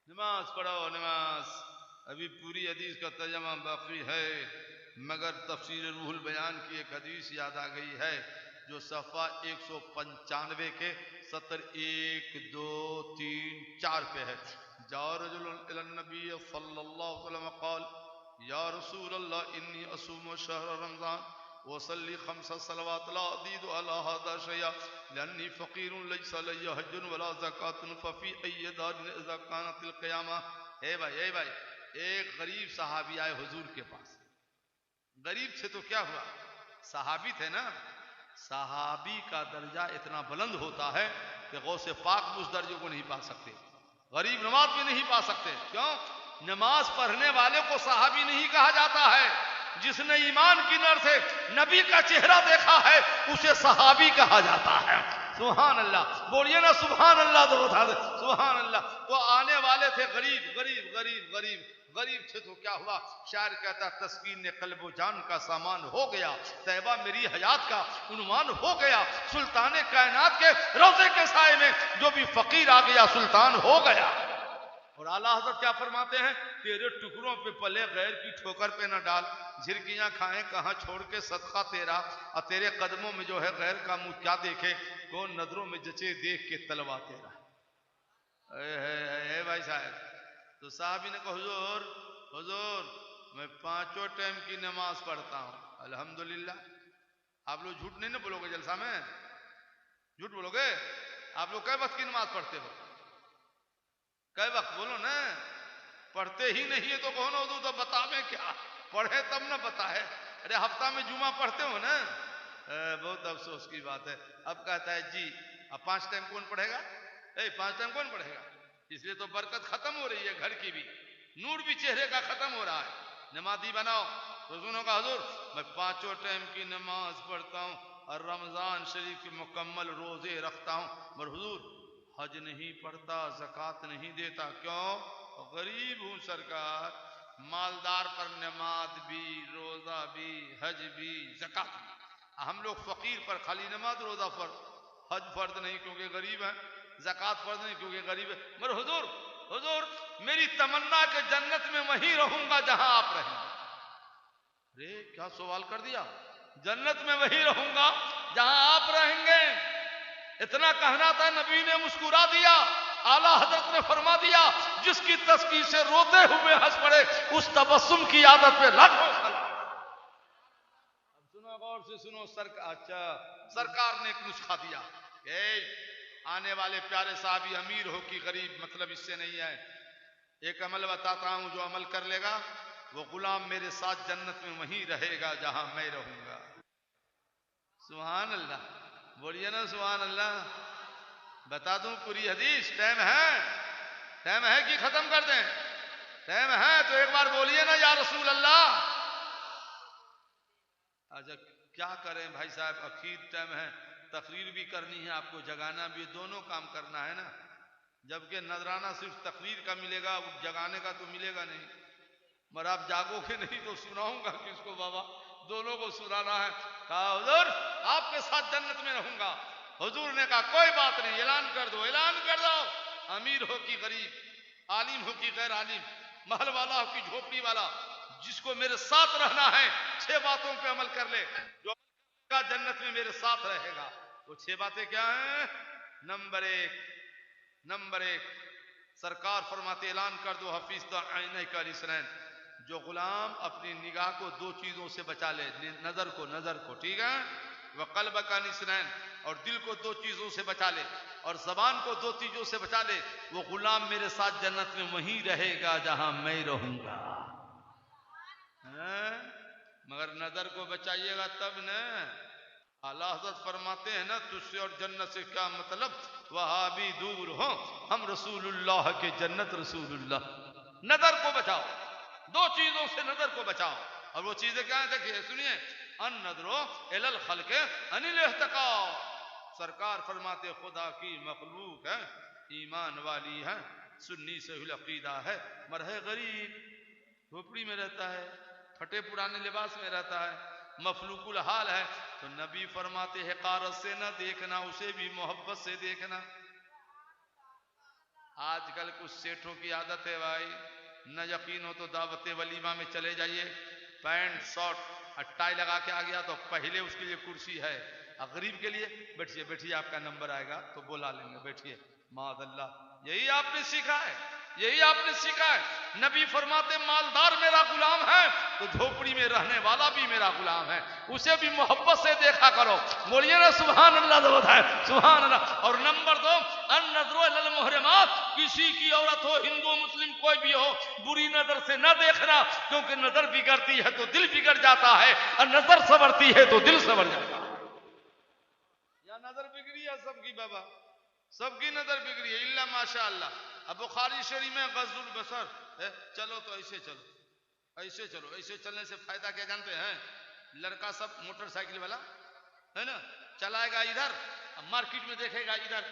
[SPEAKER 1] नमाज पढ़ो नमाज। अभी पूरी हदीस का तर्जमा बाकी है, मगर तफसीर रूहुल बयान की एक हदीस याद आ गई है, जो सफ़ा 195 के 70 1 2 3 4 पे है। जा रजुल नबी सल्लल्लाहु अलैहि वसल्लम क़ाल या रसूल अल्लाह इन्नी असूमु शहर रमज़ान वसल्ली 5 सलवात ला अज़ीदु अला हाज़ा शैया लन्नी फ़क़ीरुन लैसा लैया हज्जुन वला ज़कातुन फ़फ़ी अय्य दारिन इज़ा कानतिल क़ियामा। हे भाई, एक गरीब सहाबी आए हुजूर के पास। गरीब थे तो क्या हुआ, सहाबी थे ना। सहाबी का दर्जा इतना बुलंद होता है कि गौसे पाक उस दर्जे को नहीं पा सकते, गरीब नवाज भी नहीं पा सकते। क्यों? नमाज पढ़ने वाले को सहाबी नहीं कहा जाता है, जिसने ईमान की नजर से नबी का चेहरा देखा है उसे सहाबी कहा जाता है। सुभान अल्लाह, बोलिए ना सुभान अल्लाह, तो बता दे सुभान अल्लाह। तो आने वाले थे गरीब गरीब गरीब गरीब गरीब थे, तो क्या हुआ? शायर कहता तस्कीन ने कल्बो जान का सामान हो गया, तैबा मेरी हयात का उन्वान हो गया, सुल्तान कायनात के रोजे के साए में जो भी फकीर आ गया सुल्तान हो गया। और आला हज़रत क्या फरमाते हैं? तेरे टुकड़ों पे पले गैर की ठोकर पे न डाल, झिरकियां खाएं कहां छोड़ के सदका तेरा, और तेरे कदमों में जो है गैर का मुंह क्या देखे, कौन नजरों में जचे देख के तलवा तेरा। भाई साहब, तो साहबी ने कहा हुजूर हुजूर मैं 5 टाइम की नमाज पढ़ता हूं अल्हम्दुलिल्लाह। आप लोग झूठ नहीं ना बोलोगे जलसा में? झूठ बोलोगे? आप लोग कै वक्त की नमाज पढ़ते हो? कै वक्त बोलो ना। पढ़ते ही नहीं है तो कहो ना हुजूर तो बतावे क्या, पढ़े तब ना बताए। अरे हफ्ता में जुमा पढ़ते हो ना? बहुत अफसोस की बात है। अब कहता है जी अब 5 टाइम कौन पढ़ेगा? 5 टाइम कौन पढ़ेगा? इसलिए तो बरकत खत्म हो रही है, घर की भी नूर भी चेहरे का खत्म हो रहा है। नमाजी बनाओ तो सुनो का हुजूर मैं 5 टाइम की नमाज पढ़ता हूं और रमजान शरीफ के मुकम्मल रोजे रखता हूं, मगर हुजूर हज नहीं पढ़ता, ज़कात नहीं देता। क्यों? गरीब हूं सरकार। मालदार पर नमाज भी, रोजा भी, हज भी, ज़कात भी। हम लोग फकीर पर खाली नमाज रोजा फर्ज, हज फर्ज नहीं क्योंकि गरीब है, ज़कात फर्ज नहीं क्योंकि गरीब है। मगर हुजूर हुजूर मेरी तमन्ना के जन्नत में वहीं रहूंगा जहां आप रहेंगे। अरे क्या सवाल कर दिया? जन्नत में वहीं रहूंगा जहां आप रहेंगे। इतना कहना था, नबी ने मुस्कुरा दिया। आला हजरत ने फरमा दिया जिसकी तस्कीर से रोते हुए हंस पड़े उस तबस्सुम की आदत पे लाखों सलाम। अब सुनो, गौर से सुनो। अच्छा सरकार ने एक नुस्खा दिया, आने वाले प्यारे साहबी अमीर हो कि गरीब मतलब इससे नहीं है। एक अमल बताता हूं, जो अमल कर लेगा वो गुलाम मेरे साथ जन्नत में वहीं रहेगा जहां मैं रहूंगा। सुभान अल्लाह, बोलिए ना सुभान अल्लाह। बता दूं पूरी हदीस? टाइम है? टाइम है कि खत्म कर दें? टाइम है तो एक बार बोलिए ना या रसूल अल्लाह। अच्छा क्या करें भाई साहब, अखीर टाइम है, तकरीर भी करनी है, आपको जगाना भी, दोनों काम करना है ना। जबकि नजराना सिर्फ तकरीर का मिलेगा, जगाने का तो मिलेगा नहीं। मगर आप जागोगे नहीं तो सुनाऊंगा किसको बाबा? दोनों को सुनाना है। कहा हुजूर आपके साथ जन्नत में रहूंगा। हुजूर ने कहा कोई बात नहीं, ऐलान कर दो, ऐलान कर दो। अमीर हो कि गरीब, आलिम हो कि गैर आलिम, महल वाला हो कि झोपड़ी वाला, जिसको मेरे साथ रहना है 6 बातों पे अमल कर ले, जो का जन्नत में मेरे साथ रहेगा। वो 6 बातें क्या हैं? नंबर एक सरकार फरमाते ऐलान कर दो हफीज तो आईने का निसरैन, जो गुलाम अपनी निगाह को 2 चीजों से बचा ले, नजर को, ठीक है, वह कल्ब का निसरैन, और दिल को 2 चीजों से बचा ले, और जबान को 2 चीजों से बचा ले, वो गुलाम मेरे साथ जन्नत में वहीं रहेगा जहां मैं रहूंगा। मगर नजर को बचाइएगा तब न। आला हज़रत फरमाते हैं ना, तुझसे और जन्नत से क्या मतलब, वहां भी दूर हो, हम रसूलुल्लाह के जन्नत रसूलुल्लाह। नजर को बचाओ, 2 चीजों से नजर को बचाओ, और वो चीजें क्या है देखिए सुनिए। अन नजरो इलल खल्क़ अनिल इहतिका। सरकार फरमाते खुदा की मखलूक है, ईमान वाली है, सुन्नी सही अकीदा है, मगर है गरीब, झोपड़ी में रहता है, फटे पुराने लिबास में रहता है, मफलूकुल हाल है। तो नबी फरमाते हैं कारत से न देखना, उसे भी मोहब्बत से देखना। आजकल कुछ सेठों की आदत है भाई, न यकीन हो तो दावत वलीमा में चले जाइए, पैंट शर्ट और टाई लगा के आ गया तो पहले उसके लिए कुर्सी है, गरीब के लिए बैठिए बैठिए आपका नंबर आएगा तो बुला लेंगे, बैठिए मादल्ला। यही आपने सीखा है, यही आपने सीखा है। नबी फरमाते मालदार मेरा गुलाम है तो झोपड़ी में रहने वाला भी मेरा गुलाम है, उसे भी मोहब्बत से देखा करो। बोलिए ना सुभान अल्लाह, तो बताए सुभान अल्लाह। और नंबर 2 अन नजरो इलल मुहरिमात, किसी की औरत हो, हिंदू मुस्लिम कोई भी हो, बुरी नजर से न देखना, क्योंकि नजर बिगड़ती है तो दिल बिगड़ जाता है, और नजर संवरती है तो दिल संवर जाता है। या नजर बिगड़ी है सबकी बाबा, सबकी नजर बिगड़ी है इल्ला माशाअल्लाह। अब बुखारी शरीफ में गज़ुल बसर, चलो तो ऐसे चलो, ऐसे चलो, ऐसे चलने से फायदा क्या जानते हैं? लड़का सब मोटरसाइकिल वाला है ना, चलाएगा इधर, अब मार्केट में देखेगा इधर,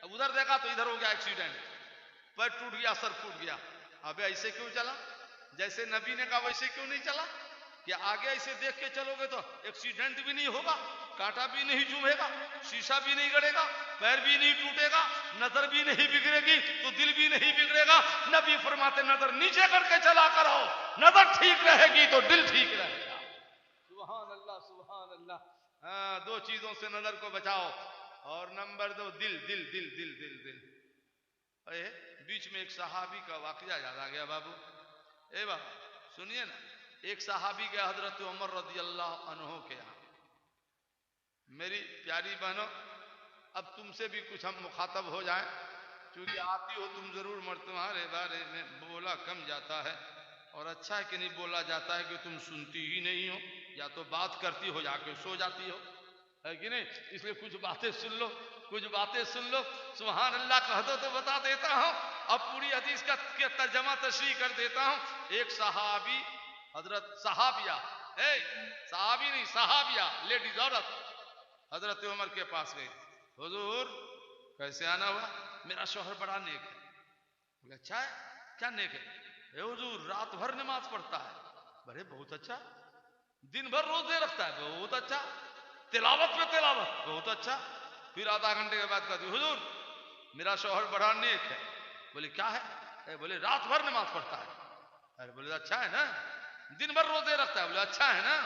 [SPEAKER 1] अब उधर देखा तो इधर हो गया एक्सीडेंट, पैर टूट गया, सर फूट गया। अबे ऐसे क्यों चला? जैसे नबी ने कहा वैसे क्यों नहीं चला? कि आगे ऐसे देख के चलोगे तो एक्सीडेंट भी नहीं होगा, कांटा भी नहीं चुभेगा, शीशा भी नहीं गड़ेगा, पैर भी नहीं टूटेगा, नजर भी नहीं बिगड़ेगी, तो दिल भी नहीं बिगड़ेगा। नबी फरमाते नजर नीचे करके चला करो, नजर ठीक रहेगी तो दिल ठीक रहेगा। सुभान अल्लाह, सुभान अल्लाह। हाँ, दो चीजों से नजर को बचाओ। और नंबर 2 दिल, दिल दिल दिल दिल दिल। अरे बीच में एक सहाबी का वाकया याद आ गया बाबू। ए बाबा सुनिए ना, एक सहाबी के हजरत उमर रज़ी अल्लाह अन्हु के यहाँ। मेरी प्यारी बहनों, अब तुमसे भी कुछ हम मुखातब हो जाएं, क्योंकि आती हो तुम जरूर, मगर तुम्हारे बारे में बोला कम जाता है। और अच्छा है कि नहीं बोला जाता है कि तुम सुनती ही नहीं हो, या तो बात करती हो जाके सो जाती हो, है कि नहीं? इसलिए कुछ बातें सुन लो, कुछ बातें सुन लो। सुभान अल्लाह कह दो तो बता देता हूं। अब पूरी हदीस का तर्जमा तशरीह कर देता हूं। एक सहाबी, हजरत सहाबिया, सहाबी नहीं सहाबिया, लेडीज औरत, हजरत उमर के पास गई। हुजूर कैसे आना हुआ? मेरा शौहर बड़ा नेक है। बोले अच्छा है, क्या नेक है? हुजूर रात भर नमाज पढ़ता है। बड़े बहुत अच्छा। दिन भर रोजे रखता है, बहुत अच्छा। तिलावत पे तिलावत, बहुत अच्छा। फिर आधा घंटे के बाद कहती हुजूर मेरा शौहर बड़ा नेक है। बोले क्या है? बोले रात भर नमाज पढ़ता है। अरे बोले अच्छा है ना। दिन भर रोजे रखता है। बोले अच्छा है ना।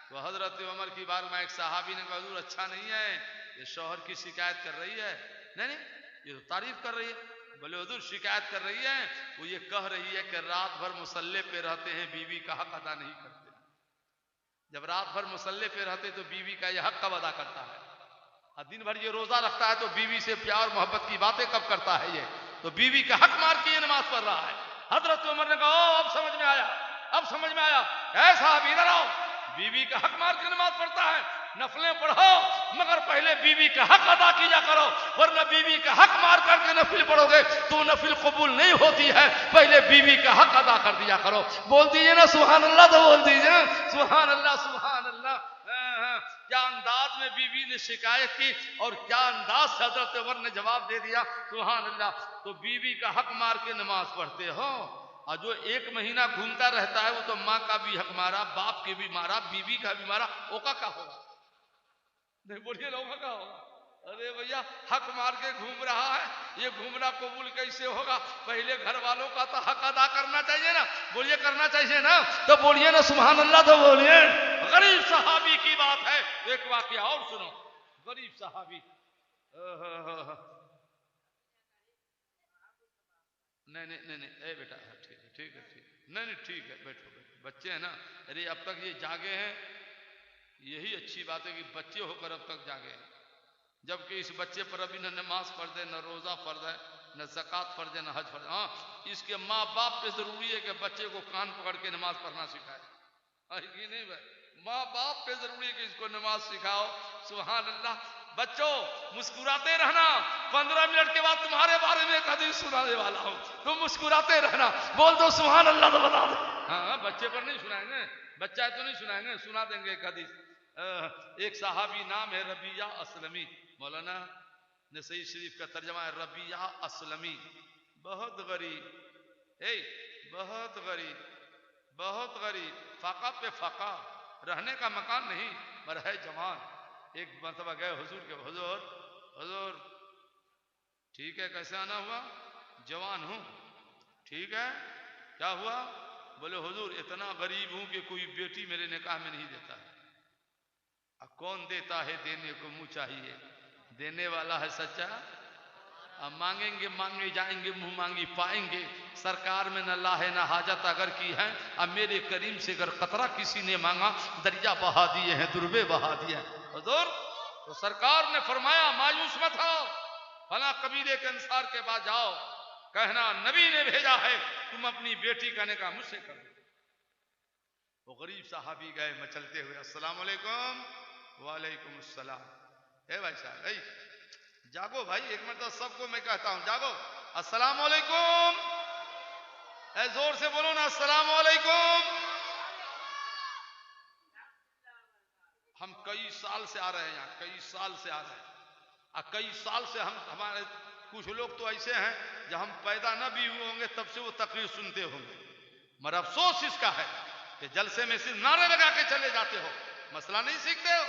[SPEAKER 1] तो हजरत उमर की बार में एक सहाबी ने कहा हुजूर अच्छा नहीं है, ये शौहर की शिकायत कर रही है। नहीं नहीं, ये तो तारीफ कर रही है। बोले हुजूर शिकायत कर रही है, वो ये कह रही है कि रात भर मुसल्ले पे रहते हैं, बीवी का हक अदा नहीं करते। जब रात भर मुसल्ले पे रहते तो बीवी का यह हक कब अदा करता है? और दिन भर ये रोजा रखता है तो बीवी से प्यार मोहब्बत की बातें कब करता है? ये तो बीवी का हक मार के ये नमाज पढ़ रहा है। हजरत उमर ने कहा अब समझ में आया, अब समझ में आया। ऐसा इधर आओ, बीवी का हक मार के नमाज पढ़ता है। नफलें पढ़ो, मगर पहले बीवी का हक अदा किया करो, वरना बीवी का हक मार करके नफिल पढ़ोगे तो नफिल कबूल नहीं होती है। पहले बीवी का हक अदा कर दिया करो। बोल दीजिए ना सुभान अल्लाह, तो बोल दीजिए ना सुभान अल्लाह, सुभान अल्लाह। क्या अंदाज में बीवी ने शिकायत की और क्या अंदाज से हजरत उमर ने जवाब दे दिया। सुभान अल्लाह। तो बीवी का हक मार के नमाज पढ़ते हो, और जो 1 महीना घूमता रहता है वो तो माँ का भी हक मारा, बाप के भी मारा, बीवी का भी मारा, ओका का होगा? नहीं बोलिए लोगों का होगा। अरे भैया हक मार के घूम रहा है, ये घूमना कबूल कैसे होगा? पहले घर वालों का तो हक अदा करना चाहिए ना। बोलिए करना चाहिए ना, तो बोलिए ना सुभान अल्लाह, तो बोलिए। गरीब सहाबी की बात है। एक वाकया और सुनो। गरीब सहाबी, नहीं नहीं नहीं नहीं, ए बेटा ठीक है ठीक है ठीक, नहीं नहीं ठीक है, बैठो बैठो, बच्चे हैं ना। अरे अब तक ये जागे हैं, यही अच्छी बात है कि बच्चे होकर अब तक जागे हैं। जबकि इस बच्चे पर अभी न नमाज फर्ज है, न रोजा फर्ज है, न ज़कात फर्ज है, न हज फर्ज। हाँ, इसके माँ बाप पे जरूरी है कि बच्चे को कान पकड़ के नमाज पढ़ना सिखाए। ये नहीं भाई, माँ बाप पे जरूरी है कि इसको नमाज सिखाओ। सुभान अल्लाह। बच्चों मुस्कुराते रहना। 15 मिनट के बाद तुम्हारे बारे में एक हदीस सुनाने वाला हूं, तुम मुस्कुराते रहना। बोल दो सुभान अल्लाह, तो बता दो। हाँ, बच्चे पर नहीं सुनाएंगे, बच्चा तो नहीं सुनाएंगे, सुना देंगे एक हदीस। एक सहाबी नाम है रबिया असलमी। मौलाना नसई शरीफ का तर्जमा है रबिया असलमी। बहुत गरीब, बहुत गरीब, बहुत गरीब, फाका पे फाका, रहने का मकान नहीं, पर है जवान। एक मरतबा गए हुजूर के, हुजूर हुजूर ठीक है कैसे आना हुआ? जवान हूं। ठीक है क्या हुआ? बोले हुजूर इतना गरीब हूं कि कोई बेटी मेरे निकाह में नहीं देता है। अब कौन देता है? देने को मुंह चाहिए, देने वाला है सच्चा। अब मांगेंगे मांगे जाएंगे, मुंह मांगी पाएंगे। सरकार में न लाहे न हाजत अगर की है, अब मेरे करीम से अगर कतरा किसी ने मांगा, दरिया बहा दिए हैं, दुर्बे बहा दिए हैं। हुजूर तो सरकार ने फरमाया मायूस मत हो, फला कबीले के अंसार के पास जाओ, कहना नबी ने भेजा है, तुम अपनी बेटी का निकाह मुझसे कर दो। वो गरीब साहबी गए मचलते हुए, अस्सलाम वालेकुम। वालेकुम अस्सलाम। भाई साहब जागो भाई, एक मिनट सबको मैं कहता हूं जागो। अस्सलाम वालेकुम। जोर से बोलो ना, अस्सलाम वालेकुम। हम कई साल से आ रहे हैं यहाँ, कई साल से आ रहे हैं, और कई साल से हमारे कुछ लोग तो ऐसे हैं जब हम पैदा न भी हुए होंगे तब से वो तकरीर सुनते होंगे, मगर अफसोस इसका है कि जलसे में सिर्फ नारे लगा के चले जाते हो, मसला नहीं सीखते हो।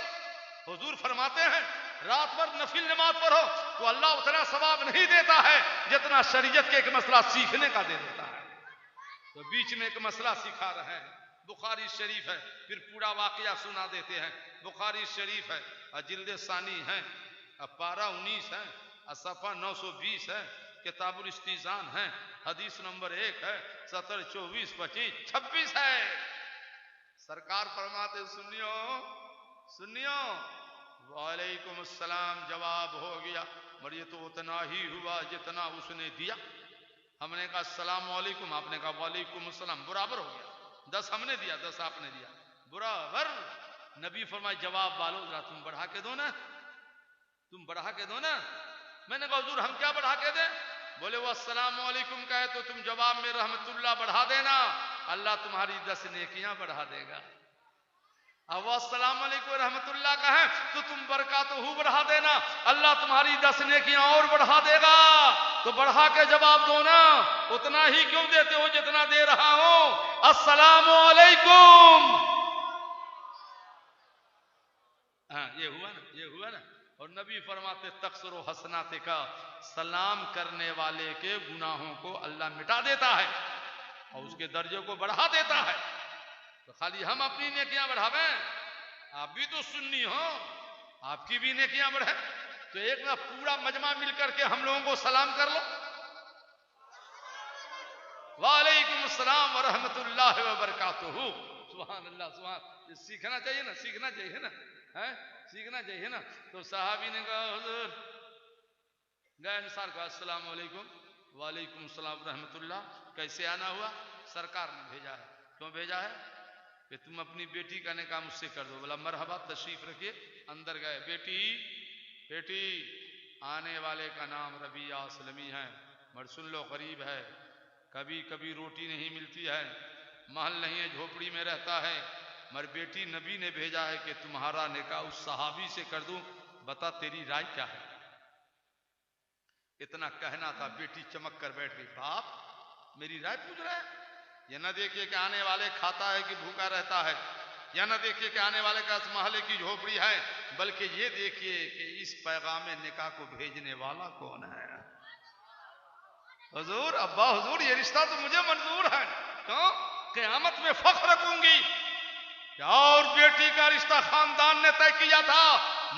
[SPEAKER 1] हुजूर फरमाते हैं रात भर नफिल नमाज पढ़ो तो अल्लाह उतना सवाब नहीं देता है जितना शरीयत के एक मसला सीखने का दे देता है। तो बीच में एक मसला सिखा रहे हैं, बुखारी शरीफ है, फिर पूरा वाकया सुना देते हैं। बुखारी शरीफ है, जिल्द सानी है, पारा 19 है, सफा 920 है, किताबुल इस्तिजान है, हदीस नंबर 1 है, 17, 24, 25, 26 है। सरकार फरमाते सुनियो सुनियो, वालेकुम अस्सलाम जवाब हो गया, मगर ये तो उतना ही हुआ जितना उसने दिया। हमने कहा अस्सलाम वालेकुम, आपने कहा वालेकुम अस्सलाम, बराबर हो गया। 10 हमने दिया, 10 आपने दिया, बराबर। नबी फरमाए जवाब वालो जरा तुम बढ़ा के दो ना, तुम बढ़ा के दो ना। मैंने कहा हुजूर हम क्या बढ़ा के दें? बोले वो अस्सलाम वालेकुम कहे तो तुम जवाब में रहमतुल्लाह बढ़ा देना, अल्लाह तुम्हारी 10 नेकियां बढ़ा देगा। अब वो अस्सलाम वालेकुम रहमतुल्लाह कहे तो तुम बरकातहू बढ़ा देना, अल्लाह तुम्हारी 10 नेकियां और बढ़ा देगा। तो बढ़ा के जवाब दो ना, उतना ही क्यों देते हो जितना दे रहा हूं। अस्सलाम वालेकुम। हाँ ये हुआ ना, ये हुआ ना। और नबी फरमाते तक्सरो हसनाते का, सलाम करने वाले के गुनाहों को अल्लाह मिटा देता है और उसके दर्जे को बढ़ा देता है। तो खाली हम अपनी नेकियां बढ़ावें, आप भी तो सुन्नी हो, आपकी भी नेकियां बढ़े। तो एक ना पूरा मजमा मिलकर के हम लोगों को सलाम कर लो, वालेकुम अस्सलाम व रहमतुल्लाहि व बरकातुहू। सुभान अल्लाह, सुभान। ये सीखना चाहिए ना, सीखना चाहिए ना, है सीखना चाहिए ना। तो साहबी ने कहा हुजूर गए अनुसार कहा अस्सलाम वालेकुम, वालेकुम अस्सलाम रहमतुल्लाह, कैसे आना हुआ? सरकार ने भेजा है। क्यों भेजा है? कि तुम अपनी बेटी का निकाह मुझसे कर दो। बोला मरहबा, तशरीफ रखिए। अंदर गए, बेटी बेटी आने वाले का नाम रबिया असलमी है, मगर सुन लो गरीब है, कभी कभी रोटी नहीं मिलती है, महल नहीं है, झोपड़ी में रहता है, मगर बेटी नबी ने भेजा है कि तुम्हारा निकाह उस सहाबी से कर दूं, बता तेरी राय क्या है? इतना कहना था, बेटी चमक कर बैठ गई। बाप मेरी राय पूछ रहा है? यह न देखिए कि आने वाले खाता है कि भूखा रहता है, या न देखिए कि आने वाले का महल की झोपड़ी है, बल्कि ये देखिए कि इस पैगाम निकाह को भेजने वाला कौन है। हुजूर, अब्बा हुजूर, ये रिश्ता तो मुझे मंजूर है। क्यों? क़यामत में फख्र रखूंगी और बेटी का रिश्ता खानदान ने तय किया था,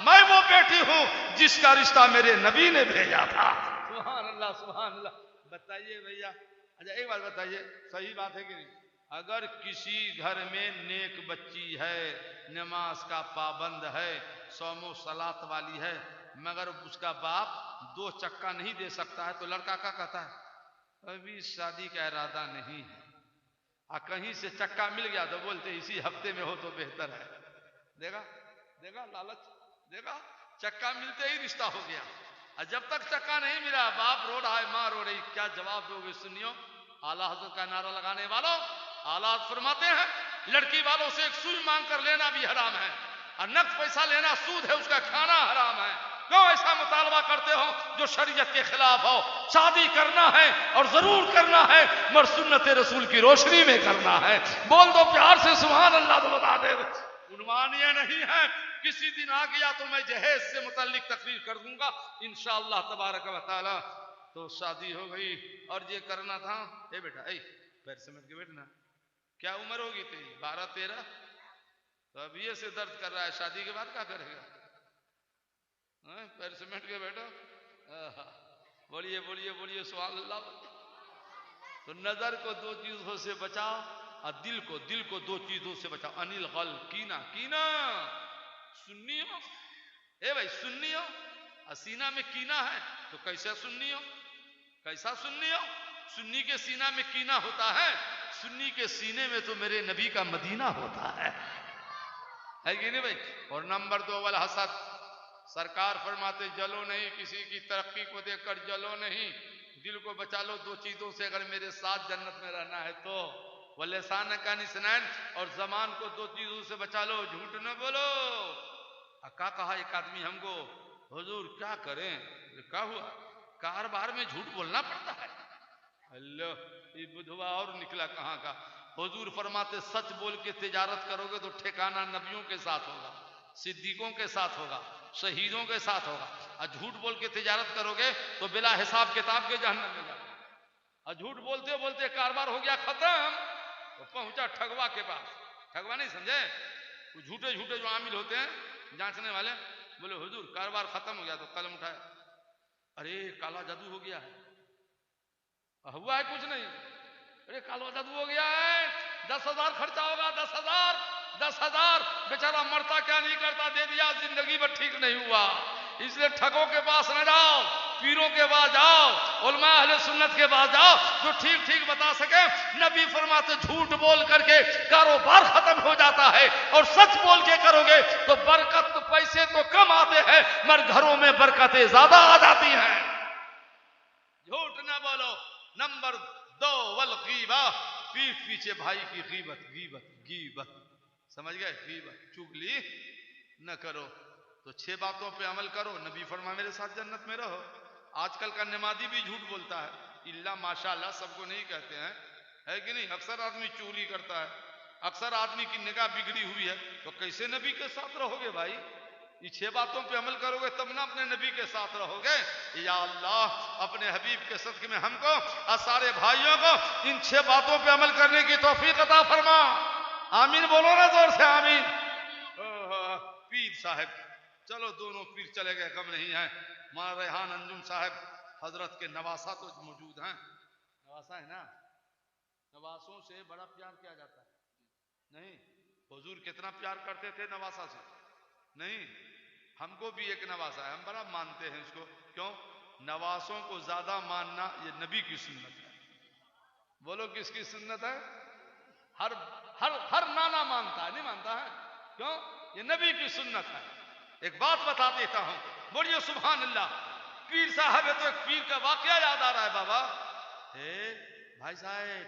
[SPEAKER 1] मैं वो बेटी हूं जिसका रिश्ता मेरे नबी ने भेजा था। सुभान अल्लाह, सुभान अल्लाह। बताइए भैया, अच्छा एक बात बताइए, सही बात है कि नहीं? अगर किसी घर में नेक बच्ची है, नमाज का पाबंद है, सौमो सलात वाली है, मगर उसका बाप 2 चक्का नहीं दे सकता है, तो लड़का क्या कहता है? अभी शादी का इरादा नहीं है। आ कहीं से चक्का मिल गया तो बोलते इसी हफ्ते में हो तो बेहतर है। देखा देखा लालच, देखा चक्का मिलते ही रिश्ता हो गया। और जब तक चक्का नहीं मिला, बाप रो रहा है, माँ रो रही, क्या जवाब दोगे? सुनियो, आला हज़रत का नारा लगाने वालों, आला फरमाते हैं लड़की वालों से एक सुई मांग कर लेना भी हराम है, और नक़द पैसा लेना सूद है, उसका खाना हराम है। क्यों ऐसा मुतालबा करते हो जो शरीयत के खिलाफ हो? शादी करना है और जरूर करना है, मगर सुन्नत रसूल की रोशनी में करना है। बोल दो प्यार से सुभान अल्लाह, तो बता दे। उन्वान ये नहीं है, किसी दिन आ गया तो मैं जहेज से मुताल्लिक तकरीर कर दूंगा इंशाअल्लाह तबारक व तआला। तो शादी हो गई और ये करना था। ए बेटा, ए पैर समेट के बैठना। क्या उम्र होगी तेरी? 12-13? तो अब ये से दर्द कर रहा है, शादी के बाद क्या करेगा? पैर समेट के बैठो। बोलिए बोलिए बोलिए सुभान अल्लाह। तो नजर को 2 चीजों से बचाओ और दिल को 2 चीजों से बचाओ। अनिल गल, कीना, कीना। सुन्नी हो? ए भाई सुन्नी हो? सीना में कीना है तो कैसे सुन्नी हो? कैसा सुन्नी हो? सुन्नी के सीना में कीना होता है, सुन्नी के सीने में तो मेरे नबी का मदीना होता है कि नहीं भाई? और नंबर 2 वाला हसद। सरकार फरमाते जलो नहीं, किसी की तरक्की को देखकर जलो नहीं, दिल को बचा लो दो चीजों से, अगर मेरे साथ जन्नत में रहना है तो वल्लसान का निसनैन, और जमान को दो चीजों से बचा लो, झूठ न बोलो। क्या कहा एक आदमी हमको, हुजूर क्या करें, क्या हुआ, कारोबार में झूठ बोलना पड़ता है। अल्लाह, ये बुधवा और निकला कहां का। हुजूर फरमाते सच बोल के तिजारत करोगे तो ठिकाना नबियों के साथ होगा, सिद्दीकों के साथ होगा, शहीदों के साथ होगा। और झूठ बोल के तिजारत करोगे तो बिला हिसाब किताब के जहन्नम में जाओगे। और झूठ बोलते बोलते कारोबार हो गया खत्म, तो पहुंचा ठगवा के पास। ठगवा नहीं समझे, वो झूठे झूठे जो आमिल होते हैं जांचने वाले, बोले हुजूर कारोबार खत्म हो गया, तो कलम उठाया, अरे काला जादू हो गया है। हुआ है कुछ नहीं, अरे काला जादू हो गया है, 10,000 खर्चा होगा, 10,000 बेचारा मरता क्या नहीं करता, दे दिया, जिंदगी में ठीक नहीं हुआ। इसलिए ठगों के पास न जाओ, पीरों के पास जाओ, उलमा अहले सुन्नत के पास जाओ, जो ठीक ठीक बता सके। नबी फरमाते झूठ बोल करके कारोबार खत्म हो जाता है, और सच बोल के करोगे तो बरकत, तो पैसे तो कम आते हैं मगर घरों में बरकतें ज्यादा आ जाती हैं। झूठ ना बोलो। नंबर 2 वल गीबा, पीठ पीछे भाई की गीबत, गीबत समझ गए, गीबत चुगली न करो। तो 6 बातों पे अमल करो, नबी फरमा मेरे साथ जन्नत में रहो। आजकल का नमाजी भी झूठ बोलता है, इल्ला माशाअल्लाह, सबको नहीं कहते हैं, है कि नहीं। अक्सर आदमी चुगली करता है, अक्सर आदमी की निगाह बिगड़ी हुई है। तो कैसे नबी के साथ रहोगे भाई? ये 6 बातों पे अमल करोगे तब ना अपने नबी के साथ रहोगे। या अल्लाह, अपने हबीब के सदक़े में हमको और सारे भाइयों को इन 6 बातों पे अमल करने की तौफीक अता फरमा। आमीन बोलो ना जोर से, आमीन। पीर साहब, चलो दोनों पीर चले गए, कम नहीं है। मां रेहान अंजुम साहब हजरत के नवासा तो मौजूद हैं, नवासा है ना, नवासों से बड़ा प्यार किया जाता है नहीं? हुजूर कितना प्यार करते थे नवासा से, नहीं? हमको भी एक नवासा है, हम बड़ा मानते हैं इसको। क्यों? नवासों को ज्यादा मानना ये नबी की सुन्नत है। बोलो किसकी सुन्नत है? हर हर हर नाना मानता है, नहीं मानता है? क्यों? ये नबी की सुन्नत है। एक बात बता देता हूं, बोलिए सुभान अल्लाह। पीर साहब है तो एक पीर का वाकया याद आ रहा है। बाबा भाई साहब,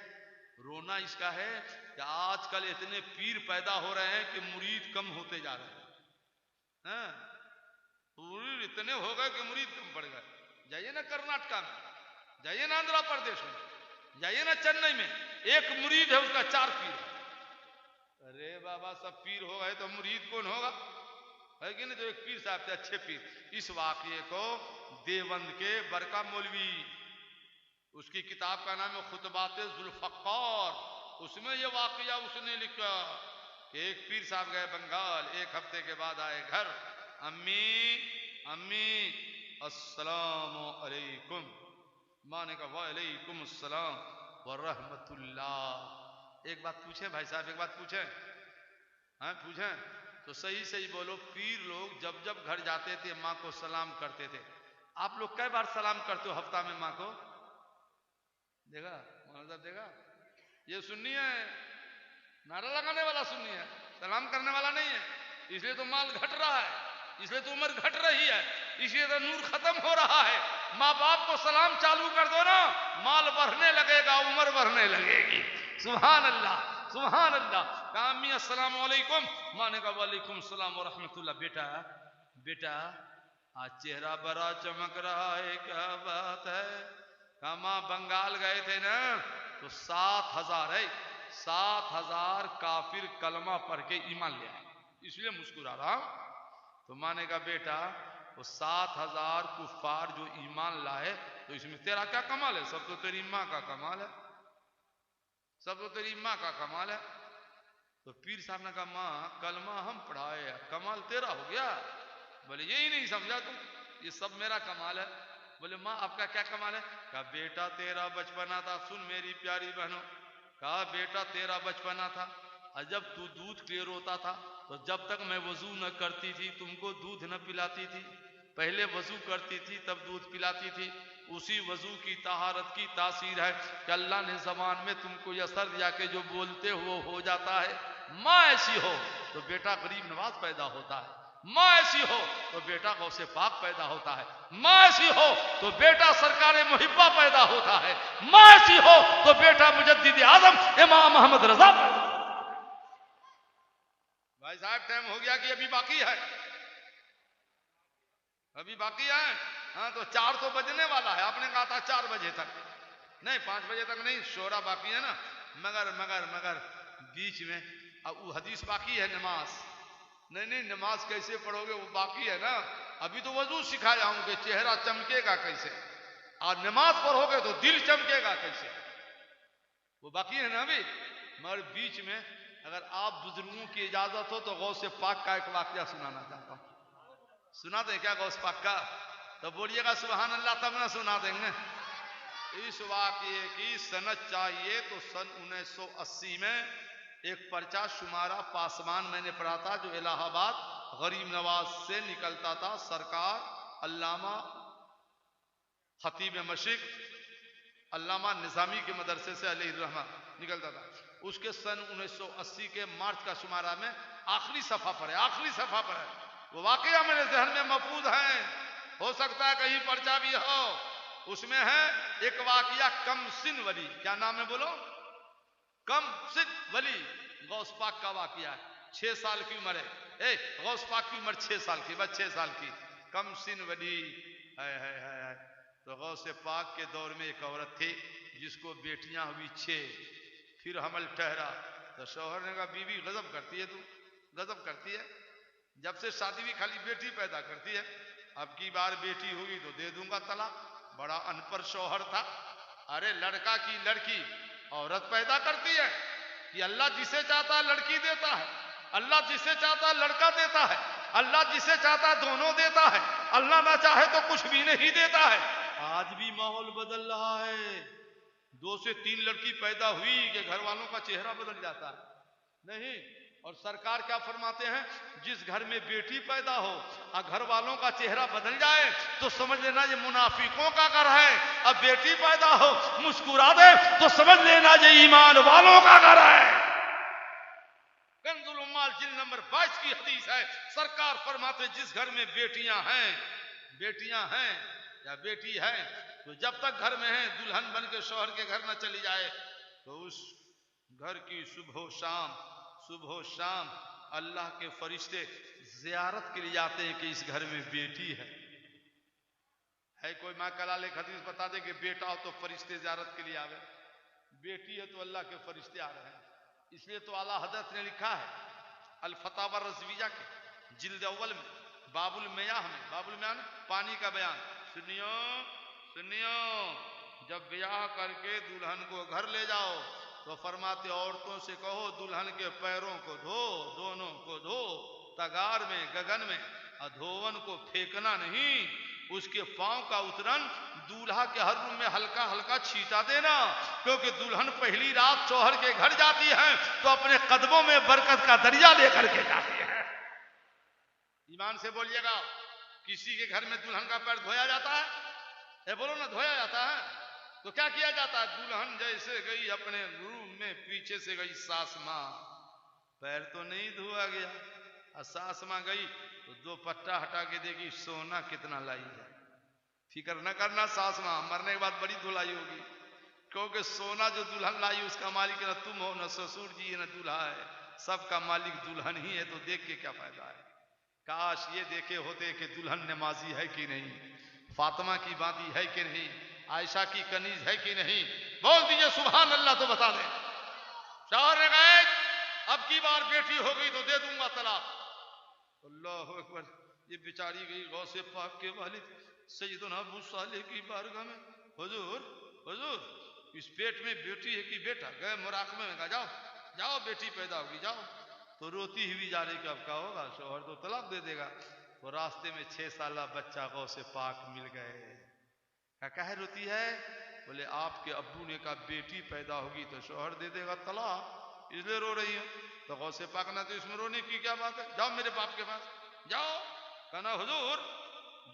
[SPEAKER 1] रोना इसका है कि आजकल इतने पीर पैदा हो रहे हैं कि मुरीद कम होते जा रहे हैं। मुरीद इतने हो गए कि मुरीद कम पड़ गए। जाइए ना कर्नाटका में, जाइए ना आंध्र प्रदेश में, जाइए ना चेन्नई में, एक मुरीद है उसका 4 पीर है। अरे बाबा, सब पीर हो गए तो मुरीद कौन होगा? है कि नहीं? तो एक पीर साहब थे, अच्छे पीर। इस वाकये को देवबंद के बरका मौलवी, उसकी किताब का नाम है खुतबाते जुल्फकार, उसमें ये वाकया उसने लिखा कि एक पीर साहब गए बंगाल, 1 हफ्ते के बाद आए घर। अम्मी अस्सलामु अलैकुम। माँ ने कहा वालेकुम अस्सलाम व रहमतुल्लाह। एक बात पूछे भाई साहब, एक बात पूछे? हाँ पूछे तो सही सही बोलो। पीर लोग जब जब घर जाते थे माँ को सलाम करते थे। आप लोग कई बार सलाम करते हो हफ्ता में माँ को? देखा मौलाना साहब, देखा? ये सुन्नी है, नारा लगाने वाला सुन्नी है, सलाम करने वाला नहीं है। इसलिए तो माल घट रहा है, इसलिए तो उम्र घट रही है, इसलिए तो नूर खत्म हो रहा है। माँ बाप को सलाम चालू कर दो ना, माल बढ़ने लगेगा, उम्र बढ़ने लगेगी। सुभान अल्लाह, सुभान अल्लाह। अम्मी अस्सलाम वालेकुम। माँ ने कहा वालेकुम सलाम व रहमतुल्लाह। बेटा बेटा आज चेहरा बड़ा चमक रहा है, क्या बात है? कहा माँ बंगाल गए थे ना तो 7,000 है, 7,000 काफिर कलमा पढ़ के ईमान ले आए, इसलिए मुस्कुरा रहा हूं। तो माँ ने कहा बेटा वो 7,000 कुफार जो ईमान लाए तो इसमें तेरा क्या कमाल है? सब तो तेरी माँ का कमाल है, सब तो तेरी माँ का कमाल है। तो पीर साहब ने कहा माँ कलमा हम पढ़ाए, कमाल तेरा हो गया? बोले यही नहीं समझा तुम, ये सब मेरा कमाल है। बोले माँ आपका क्या कमाल है? कहा बेटा तेरा बचपना था, सुन मेरी प्यारी बहनों। कहा बेटा तेरा बचपना था, और जब तू दूध क्लियर होता था तो जब तक मैं वजू न करती थी तुमको दूध न पिलाती थी, पहले वजू करती थी तब दूध पिलाती थी। उसी वजू की तहारत की तासीर है कि अल्लाह ने ज़बान में तुमको यह असर दिया कि जो बोलते हो जाता है। माँ ऐसी हो तो बेटा गरीब नवाज पैदा होता है, माँ ऐसी हो तो बेटा गौसे पाक पैदा होता है, माँ ऐसी हो तो बेटा सरकार मुहिब्बा पैदा होता है, माँ ऐसी हो तो बेटा मुजद्दिद आजम इमाम मोहम्मद रजा पैदा होता है। भाई साहब टाइम हो गया कि अभी बाकी है, अभी बाकी है। हाँ तो 4 तो बजने वाला है, आपने कहा था 4 बजे तक, नहीं 5 बजे तक नहीं, शोरा बाकी है ना। मगर मगर मगर बीच में अब वो हदीस बाकी है, नमाज नहीं नहीं, नमाज कैसे पढ़ोगे वो बाकी है ना। अभी तो वजू सिखाया हूं कि चेहरा चमकेगा कैसे, और नमाज पढ़ोगे तो दिल चमकेगा कैसे, वो बाकी है ना अभी। मगर बीच में अगर आप बुजुर्गों की इजाजत हो तो गौसे पाक का एक वाकया सुनाना चाहता हूं। सुना दें क्या गौस पाक का? तो बोलिएगा सुभान अल्लाह, तब ना सुना देंगे। इस वाकये की सनद चाहिए तो सन 1980 में एक पर्चा शुमारा पासवान मैंने पढ़ा था, जो इलाहाबाद गरीब नवाज से निकलता था। सरकार अल्लामा खतीब मशिक अल्लामा निजामी के मदरसे से अलैहि रहमा निकलता था। उसके सन 1980 के मार्च का शुमारा में आखिरी सफा पर है, आखिरी सफा पर है वो वाकया, मेरे जहन में महफूज है, हो सकता है कहीं पर्चा भी हो। उसमें है एक वाकया कम सिन वली, क्या नाम है बोलो? कम सिन वली, गौस पाक का वाकया है। 6 साल की उम्र है, गौस पाक की उम्र 6 साल की, बस 6 साल की, कम सिन वली है। तो गौस पाक के दौर में एक औरत थी जिसको बेटियां हुई 6, फिर हमल ठहरा। तो शौहर ने कहा बीवी गजब करती है, तू गजब करती है, जब से शादी भी खाली बेटी पैदा करती है, अब की बार बेटी होगी तो दे दूंगा तलाक। बड़ा अनपढ़ शौहर था। अरे लड़का की लड़की औरत पैदा करती है कि अल्लाह जिसे चाहता है लड़की देता है, अल्लाह जिसे चाहता है लड़का देता है, अल्लाह जिसे चाहता है दोनों देता है, अल्लाह ना चाहे तो कुछ भी नहीं देता है। आज भी माहौल बदल रहा है, 2 से 3 लड़की पैदा हुई कि घर वालों का चेहरा बदल जाता है, नहीं। और सरकार क्या फरमाते हैं, जिस घर में बेटी पैदा हो और घर वालों का चेहरा बदल जाए तो समझ लेना ये मुनाफिकों का घर है, अब बेटी पैदा हो मुस्कुरा दे तो समझ लेना ये ईमान वालों का घर है। कंजुल उम्माल जिल्द नंबर 22 की हदीस है। सरकार फरमाते जिस घर में बेटियां हैं या बेटी है, तो जब तक घर में है दुल्हन बन के शौहर के घर न चली जाए तो उस घर की सुबह शाम अल्लाह के फरिश्ते जियारत के लिए जाते हैं कि इस घर में बेटी है। कोई माँ कलाल एक हदीस बता दे कि बेटा हो तो फरिश्ते जियारत के लिए आवे, बेटी है तो अल्लाह के फरिश्ते आ रहे हैं। इसलिए तो आला हजरत ने लिखा है अल फतावा रज़विया के जिल्द अव्वल में बाबुल मियाह में पानी का बयान, सुनियो जब ब्याह करके दुल्हन को घर ले जाओ तो फरमाते औरतों से कहो दुल्हन के पैरों को धो, दोनों को धो, तगार में गगन में, अधोवन को फेंकना नहीं, उसके पांव का उतरन दूल्हा के हर रूम में हल्का हल्का छींटा देना, क्योंकि दुल्हन पहली रात शौहर के घर जाती है तो अपने कदमों में बरकत का दरिया लेकर के जाती है। ईमान से बोलिएगा, किसी के घर में दुल्हन का पैर धोया जाता है? बोलो ना, धोया जाता है। तो क्या किया जाता है, दुल्हन जैसे गई अपने रूम में, पीछे से गई सास माँ, पैर तो नहीं धोया गया, और सास माँ गई तो 2 पट्टा हटा के देखी सोना कितना लाई है। फिक्र न करना सास माँ, मरने के बाद बड़ी धुलाई होगी, क्योंकि सोना जो दुल्हन लाई उसका मालिक न तुम हो, न ससुर जी न दूल्हा है, सबका मालिक दुल्हन ही है। तो देख के क्या फायदा है। काश ये देखे होते कि दुल्हन नमाजी है कि नहीं, फातिमा की बाती है कि नहीं, आयशा की कनीज है कि नहीं। बोल दीजिए सुभान अल्लाह तो बता दें। शौहर ने कहा अब की बार बेटी हो गई तो दे दूंगा तलाक। अल्लाह अकबर। ये बेचारी गई गौसे पाक के वालिद सैयदना अबू सालेह की बारगाह में, हुजूर इस पेट में बेटी है कि बेटा? गए मुराकबे में, कहा जाओ बेटी पैदा होगी, जाओ। तो रोती हुई जा रही कि अब क्या होगा, शौहर तो तलाक दे देगा। तो रास्ते में 6 साल बच्चा गौसे पाक मिल गए। कहे रोती है? बोले आपके अब्बू ने कहा बेटी पैदा होगी तो शौहर दे देगा तलाक, इसलिए रो रही है। तो गौसे पाक ना, तो इसमें रोने की क्या बात है, जाओ मेरे बाप के पास जाओ। कहना हुजूर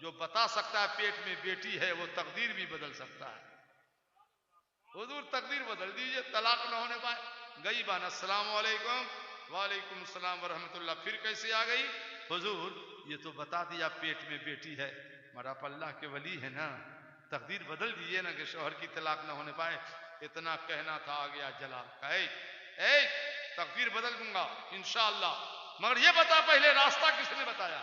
[SPEAKER 1] जो बता सकता है पेट में बेटी है वो तकदीर भी बदल सकता है, हुजूर तकदीर बदल दीजिए, तलाक ना होने पाए। गई बान अस्सलाम वालेकुम, वालेकुम सलाम व रहमतुल्लाह। फिर कैसे आ गई? हुजूर ये तो बता दिया पेट में बेटी है, मगर आप अल्लाह के वली है ना, तकदीर बदल दीजिए ना कि शौहर की तलाक ना होने पाए। इतना कहना था, आ गया जलाल का, तकदीर बदल दूंगा इंशाअल्लाह, मगर ये बता पहले रास्ता किसने बताया,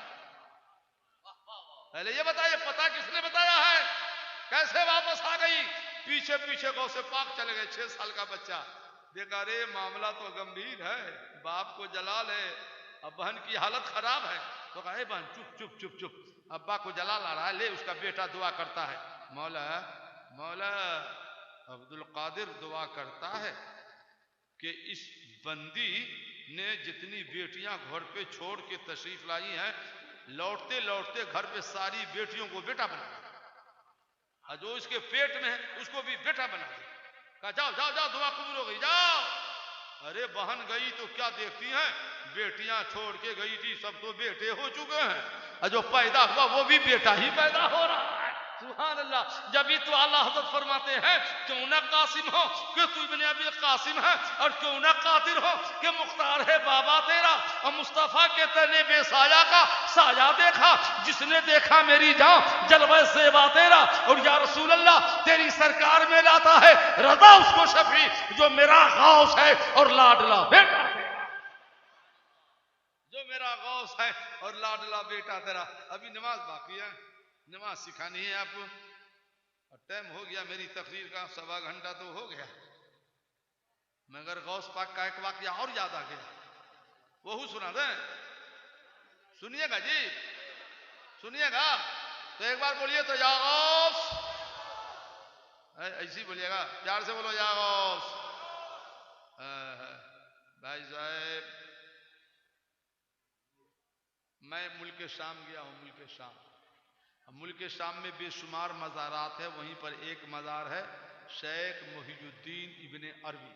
[SPEAKER 1] पहले ये बताइए पता किसने बताया है, कैसे वापस आ गई। पीछे पीछे गौसे पाक चले गए, 6 साल का बच्चा देखा, रे मामला तो गंभीर है, बाप को जलाल है, अब बहन की हालत खराब है। तो कहा बहन चुप चुप चुप चुप, अब्बा को जलाल आ रहा है, ले उसका बेटा दुआ करता है। मौला मौला अब्दुल कादिर दुआ करता है कि इस बंदी ने जितनी बेटियां घर पे छोड़ के तशरीफ लाई हैं, लौटते लौटते घर पे सारी बेटियों को बेटा बना दे, और जो इसके पेट में है उसको भी बेटा बना दे। कहा जाओ जाओ जाओ, दुआ कबूल हो गई, जाओ। अरे बहन गई तो क्या देखती हैं, बेटियां छोड़ के गई थी, सब तो बेटे हो चुके हैं, और जो पैदा हुआ वो भी बेटा ही पैदा हो रहा है। सुभान अल्लाह। जब भी तो अल्लाह हज़रत फरमाते हैं, क्यों ना कासिम हो कि तू इब्ने अबी कासिम है, और क्यों ना कादिर हो कि मुख्तार है बाबा तेरा, और मुस्तफा के तने बेसाया का साया देखा, जिसने देखा मेरी जान जलवा सेवा तेरा, और या रसूल अल्लाह तेरी सरकार में लाता है रजा उसको शफी, जो मेरा गौस है और लाडला बेटा, जो मेरा गौस है और लाडला बेटा तेरा। अभी नमाज बाकी है, नमाज सिखानी है आपको, और टाइम हो गया मेरी तकरीर का, 1.25 घंटा तो हो गया, मगर गौस पाक का एक वाकया और याद आ गया, वो सुना दे, सुनिएगा जी, सुनिएगा। तो एक बार बोलिए तो, या गौस, ऐसे ही बोलिएगा, प्यार से बोलो, या गौस। भाई साहब, मैं मुल्क शाम गया हूं, मुल्क शाम, मुल्क शाम में बेशुमार मज़ारात है, वहीं पर एक मज़ार है शेख मोहियुद्दीन इब्ने अरबी,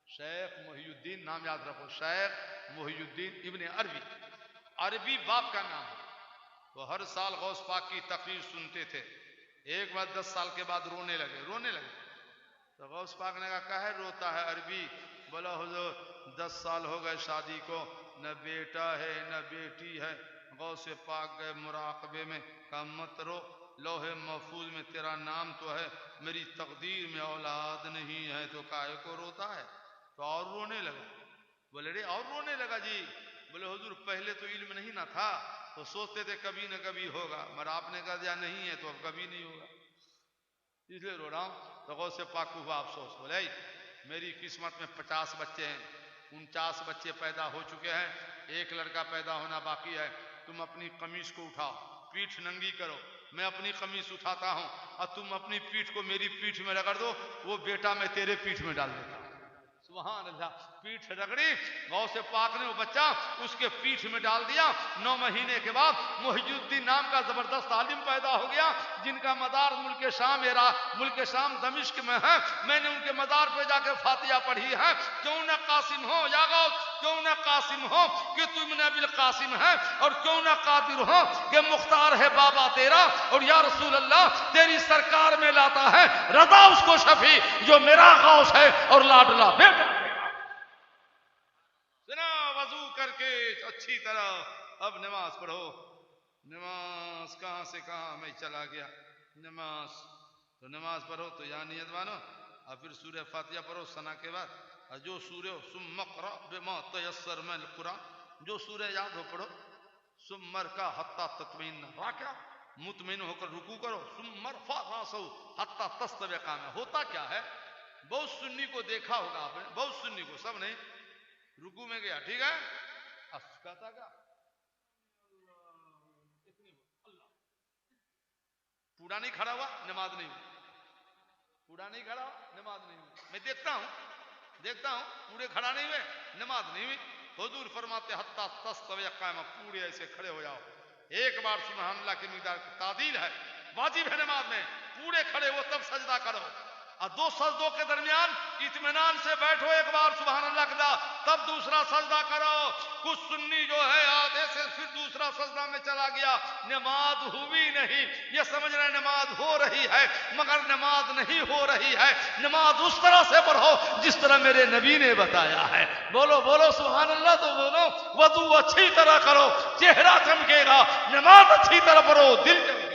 [SPEAKER 1] शेख मोहियुद्दीन नाम याद रखो, शेख मोहियुद्दीन इब्ने अरबी, अरबी बाप का नाम है। तो हर साल गौस पाक की तकरीर सुनते थे, एक बार 10 साल के बाद रोने लगे। तो गौस पाक ने कहा, काहे रोता है अरबी? बोला हुजूर 10 साल हो गए शादी को, न बेटा है न बेटी है। गौस पाक गए मुराकबे में, कहा मत रो, लोहे महफूज में तेरा नाम तो है, मेरी तकदीर में औलाद नहीं है, तो काहे को रोता है? तो और रोने लगा। बोले रे और रोने लगा जी? बोले हुजूर पहले तो इल्म नहीं ना था, तो सोचते थे कभी न कभी होगा, मगर आपने कहा दिया नहीं है तो अब कभी नहीं होगा, इसलिए रो रहा हूं। तो गौस पाक को हुआ अफसोस, बोले मेरी किस्मत में 50 बच्चे हैं, 49 बच्चे पैदा हो चुके हैं, एक लड़का पैदा होना बाकी है, तुम अपनी कमीज को उठाओ, पीठ नंगी करो, मैं अपनी कमीज उठाता हूं, और तुम अपनी पीठ को मेरी पीठ में रगड़ दो, वो बेटा मैं तेरे पीठ में डाल देता हूं। सुभान अल्लाह। पीठ रगड़ी, गौस पाक ने वो बच्चा उसके पीठ में डाल दिया। 9 महीने के बाद मोहियुद्दीन नाम का जबरदस्त आलिम पैदा हो गया, जिनका मदार मुल्क शाम दमिश्क में है। मैंने उनके मदार पे जाकर फातिहा पढ़ी है। क्यों न कासिम हो या गौस, क्यों न कासिम हो कि तू इब्ने अबी कासिम है, और क्यों न कादिर हो कि मुख्तार है बाबा तेरा, और या रसूल अल्लाह तेरी सरकार में लाता है रजा उसको शफी, जो मेरा गौस है और लाडला बेटा। सुना, वजू करके अच्छी तरह अब नमाज पढ़ो। नमाज कहां से कहां मैं चला गया। नमाज तो नमाज पढ़ो तो या नियत मानो, और फिर सूरह फातिहा पढ़ो सना के बाद, और जो सूरह सुम्मक़रा बिमा तयस्सर मिनल कुरान, जो सूरह याद हो पढ़ो। सुम्मर का हत्ता तत्मीन राका, मुतमिन होकर रुकू करो। सुम्मर फासौ हत्ता तस्तवे कामा। होता क्या है, बहुत सुन्नी को देखा होगा आपने, बहुत सुन्नी को, सब नहीं, रुकू में गया, ठीक है, अस्काता का पूरा नहीं खड़ा हुआ, नमाज नहीं हुई, पूरा नहीं खड़ा हुआ, नमाज नहीं हुई। मैं देखता हूं पूरे खड़ा नहीं हुए, नमाज नहीं हुई। हुजूर फरमाते हत्ता तस्तवे कामा, पूरे ऐसे खड़े हो जाओ। एक बार सुबहान अल्लाह की मिक़दार तादील है, वाजिब है नमाज में, पूरे खड़े हो तब सजदा करो। और दो सजदों के दरमियान इत्मीनान से बैठो, एक बार सुभान अल्लाह कहा, तब दूसरा सजदा करो। कुछ सुन्नी जो है आधे से फिर दूसरा सजदा में चला गया, नमाज हुई नहीं। ये समझ रहे नमाज हो रही है, मगर नमाज नहीं हो रही है। नमाज उस तरह से पढ़ो जिस तरह मेरे नबी ने बताया है। बोलो बोलो सुभान अल्लाह तो बोलो। वजू अच्छी तरह करो, चेहरा चमकेगा। नमाज अच्छी तरह पढ़ो, दिल चमकेगा।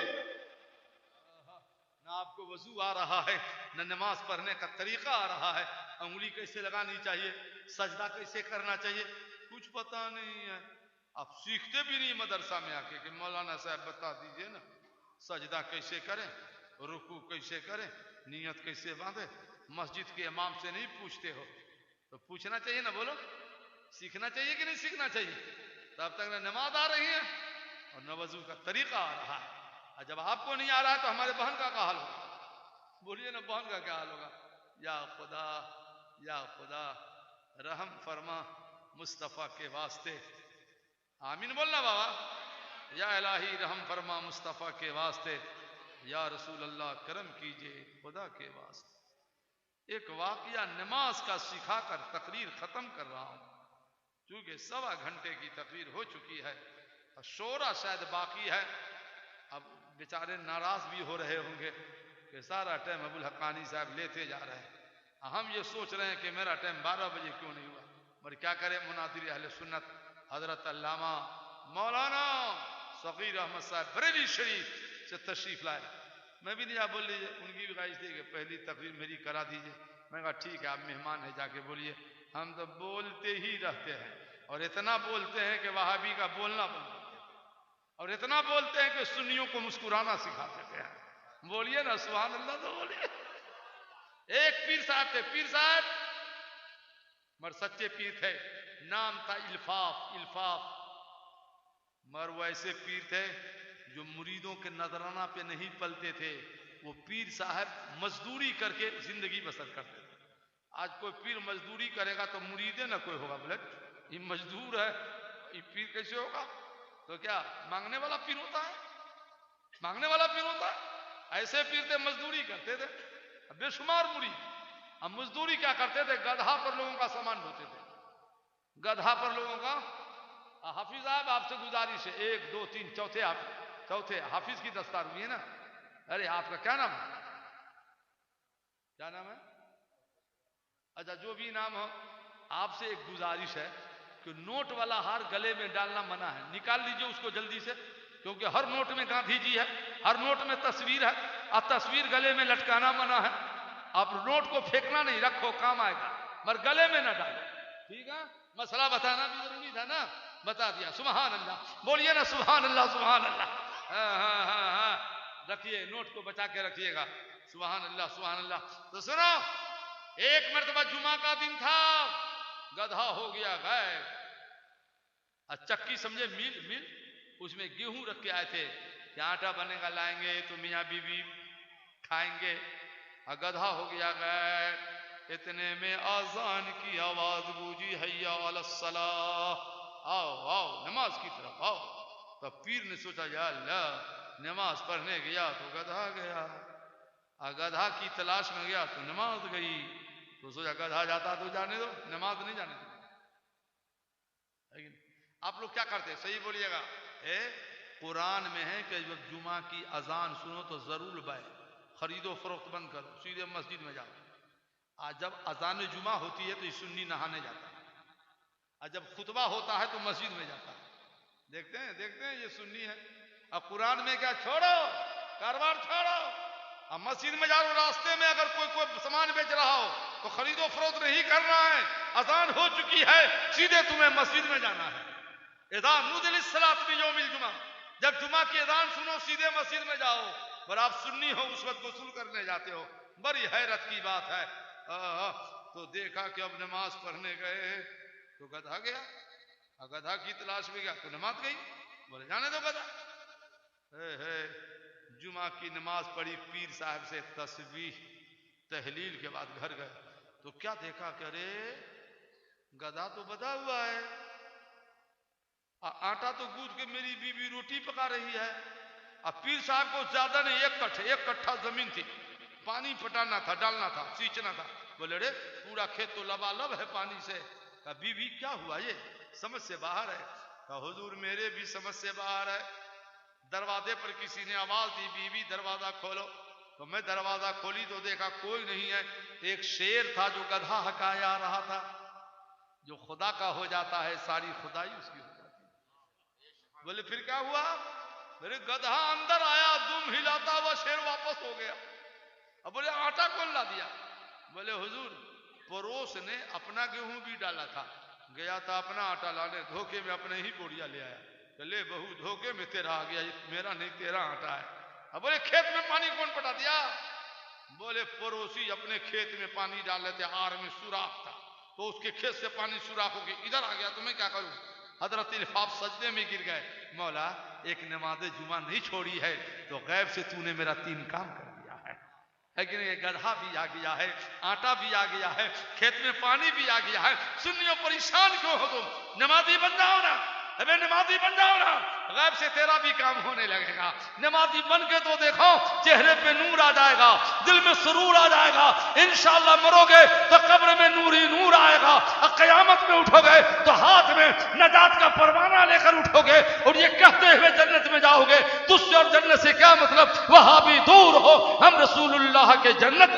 [SPEAKER 1] ना आपको वजू आ रहा है, न नमाज पढ़ने का तरीका आ रहा है। उंगली कैसे लगानी चाहिए, सजदा कैसे करना चाहिए, कुछ पता नहीं है। आप सीखते भी नहीं मदरसा में आके कि मौलाना साहब बता दीजिए ना सजदा कैसे करें, रुकू कैसे करें, नियत कैसे बांधे। मस्जिद के इमाम से नहीं पूछते हो तो पूछना चाहिए ना। बोलो सीखना चाहिए कि नहीं सीखना चाहिए। तब तक न नमाज आ रही है और न वजू का तरीका आ रहा है। और जब आपको नहीं आ रहा है तो हमारे बहन का क्या हाल होगा। बोलिए ना बहन का क्या हाल होगा। या खुदा रहम फरमा मुस्तफ़ा के वास्ते। आमीन बोलना बाबा। या इलाही रहम फरमा मुस्तफ़ा के वास्ते, या रसूल अल्लाह करम कीजिए खुदा के वास्ते। एक वाकया नमाज का सिखाकर तकरीर खत्म कर रहा हूं, क्योंकि 1.25 घंटे की तकरीर हो चुकी है और शोरा शायद बाकी है। अब बेचारे नाराज भी हो रहे होंगे कि सारा टाइम अबुल हक्कानी साहब लेते जा रहे हैं। हम ये सोच रहे हैं कि मेरा टाइम 12 बजे क्यों नहीं हुआ। पर क्या करें, मुनादिर अहले सुन्नत हजरत अल्लामा मौलाना सगीर अहमद साहब बरेली शरीफ से तशरीफ लाए। मैं भी नहीं, आप बोल लीजिए, उनकी भी ख्वाहिश थी कि पहली तकरीर मेरी करा दीजिए। मैं कहा ठीक है, आप मेहमान है, जाके बोलिए। हम तो बोलते ही रहते हैं और इतना बोलते हैं कि वहाबी का बोलना बंद कर देते हैं और इतना बोलते हैं कि सुन्नियों को मुस्कुराना सिखा देते हैं। बोलिए ना सुभान अल्लाह तो बोलिए। एक पीर साहब थे, पीर साहब मगर सच्चे पीर थे, नाम था इल्फाफ। मगर वो ऐसे पीर थे जो मुरीदों के नजराना पे नहीं पलते थे। वो पीर साहब मजदूरी करके जिंदगी बसर करते थे। आज कोई पीर मजदूरी करेगा तो मुरीदे ना कोई होगा, बोले ये मजदूर है, ये पीर कैसे होगा। तो क्या मांगने वाला पीर होता है, मांगने वाला पीर होता है। ऐसे पीर थे, मजदूरी करते थे, बेशुमार मुरीद। अब मजदूरी क्या करते थे, गधा पर लोगों का सामान ढोते थे, गधा पर लोगों का। हाफिज साहब आपसे गुजारिश है, 1 2 3 चौथे हाफिज की दस्तार हुई है ना। अरे आपका क्या नाम है, क्या नाम है। अच्छा जो भी नाम हो, आपसे एक गुजारिश है कि नोट वाला हार गले में डालना मना है, निकाल लीजिए उसको जल्दी से, क्योंकि हर नोट में गांधी जी है, हर नोट में तस्वीर है। अब तस्वीर गले में लटकाना मना है। आप नोट को फेंकना नहीं, रखो काम आएगा, मगर गले में ना डालो, ठीक है। मसला बताना भी जरूरी था ना, बता दिया। सुभान अल्लाह बोलिए ना, सुभान अल्लाह सुभान अल्लाह। हाँ, रखिए, नोट को बचा के रखिएगा। सुभान अल्लाह सुभान अल्लाह। तो सुनो, एक मर्तबा जुमा का दिन था, गधा हो गया गायब। चक्की समझे, मिल, उसमें गेहूं रख के आए थे कि आटा बनेगा, लाएंगे तो मियाँ बीवी खाएंगे। गधा हो गया गायब। इतने में आजान की आवाज गूंजी, हैया अलस्सलाह, आओ नमाज की तरफ आओ। तो पीर ने सोचा या अल्लाह, नमाज पढ़ने गया तो गधा गया, गधा की तलाश में गया तो नमाज गई। तो सोचा गधा जाता तो जाने दो, नमाज नहीं जाने दो। आप लोग क्या करते हैं, सही बोलिएगा। कुरान में है कि जब जुमा की अजान सुनो तो जरूर बाय खरीदो फरोख्त बंद करो, सीधे मस्जिद में जाओ। आज जब अजान जुमा होती है तो ये सुन्नी नहाने जाता है, और जब खुतबा होता है तो मस्जिद में जाता है। देखते हैं ये सुन्नी है। अब कुरान में क्या, छोड़ो कारोबार छोड़ो, अब मस्जिद में जाओ। रास्ते में अगर कोई सामान बेच रहा हो तो खरीदो फरोख्त नहीं करना है, अजान हो चुकी है, सीधे तुम्हें मस्जिद में जाना है। इज़ा नुदिया लिस्सलात मिन यौमिल जुमा, जब जुमा की अजान सुनो सीधे मस्जिद में जाओ। पर आप सुन्नी हो, उस वक्त गुस्ल करने जाते हो। बड़ी हैरत की बात है। तो देखा कि अब नमाज पढ़ने गए तो गधा गया, गधा की तलाश में गया तो नमाज गई। बोले जाने दो गधा। जुमा की नमाज पढ़ी, पीर साहब से तस्बीह तहलील के बाद घर गए तो क्या देखा कि अरे गधा तो बधा हुआ है, आटा तो गूंथ के मेरी बीवी रोटी पका रही है। अब पीर साहब को ज्यादा नहीं, एक कट्ठा जमीन थी, पानी पटाना था, डालना था, सींचना था। बोले रे पूरा खेत तो लबालब है पानी से। कहा बीवी क्या हुआ, ये समझ से बाहर है। कहा हुजूर मेरे भी समझ से बाहर है। दरवाजे पर किसी ने आवाज दी, बीवी दरवाजा खोलो। तो मैं दरवाजा खोली तो देखा कोई नहीं है। एक शेर था जो गधा हकाया आ रहा था। जो खुदा का हो जाता है सारी खुदाई उसकी हो जाती है। बोले फिर क्या हुआ? मेरे गधा अंदर आया, दुम हिलाता हुआ शेर वापस हो गया। अब बोले आटा कौन ला दिया? बोले हुजूर पड़ोस ने अपना गेहूं भी डाला था, गया था अपना आटा लाने, धोखे में अपने ही बोरिया ले आया। ले बहू धोखे में तेरा आ गया, मेरा नहीं तेरा आटा है। अब बोले खेत में पानी कौन पटा दिया? बोले पड़ोसी अपने खेत में पानी डाल लेते, आर में सुराख था तो उसके खेत से पानी सुराख होके इधर आ गया, तो मैं क्या करूं? हजरत इल्फाफ सजदे में गिर गए। मौला एक नमाज जुमा नहीं छोड़ी है तो गैब से तूने मेरा 3 काम कर दिया है कि नहीं? गधा भी आ गया है, आटा भी आ गया है, खेत में पानी भी आ गया है। सुन्नियों परेशान क्यों हो तुम? नमाजी बन जाओ ना, अबे नमाजी बन जाओ ना, गैब से तेरा भी काम होने लगेगा। नमाजी बन के तो देखो, चेहरे पे नूर आ जाएगा, दिल में सुरूर आ जाएगा। इंशाअल्लाह मरोगे तो कब्र में नूर ही नूर आएगा, और कयामत में उठोगे तो हाथ में नजात का परवाना लेकर उठोगे और ये कहते हुए जन्नत में जाओगे। तुझसे और जन्नत से क्या मतलब? वहां भी दूर हो, हम रसूलुल्लाह के जन्नत।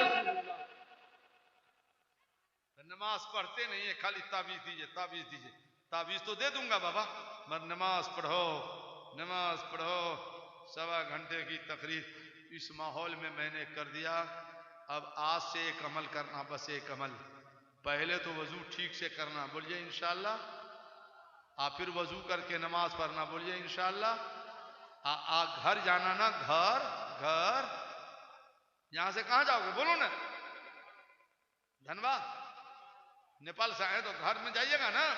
[SPEAKER 1] नमाज पढ़ते नहीं है, खाली ताबीज दीजिए, ताबीज दीजिए। ताबीज तो दे दूंगा बाबा, मगर नमाज पढ़ो, नमाज पढ़ो। 1.25 घंटे की तकरीर इस माहौल में मैंने कर दिया। अब आज से एक अमल करना, बस एक अमल। पहले तो वजू ठीक से करना, बोलिए इंशाअल्लाह। आप फिर वजू करके नमाज पढ़ना, बोलिए इंशाअल्लाह। घर जाना ना, घर घर। यहां से कहां जाओगे बोलो ना? धनबाद नेपाल से आए तो घर में जाइएगा ना,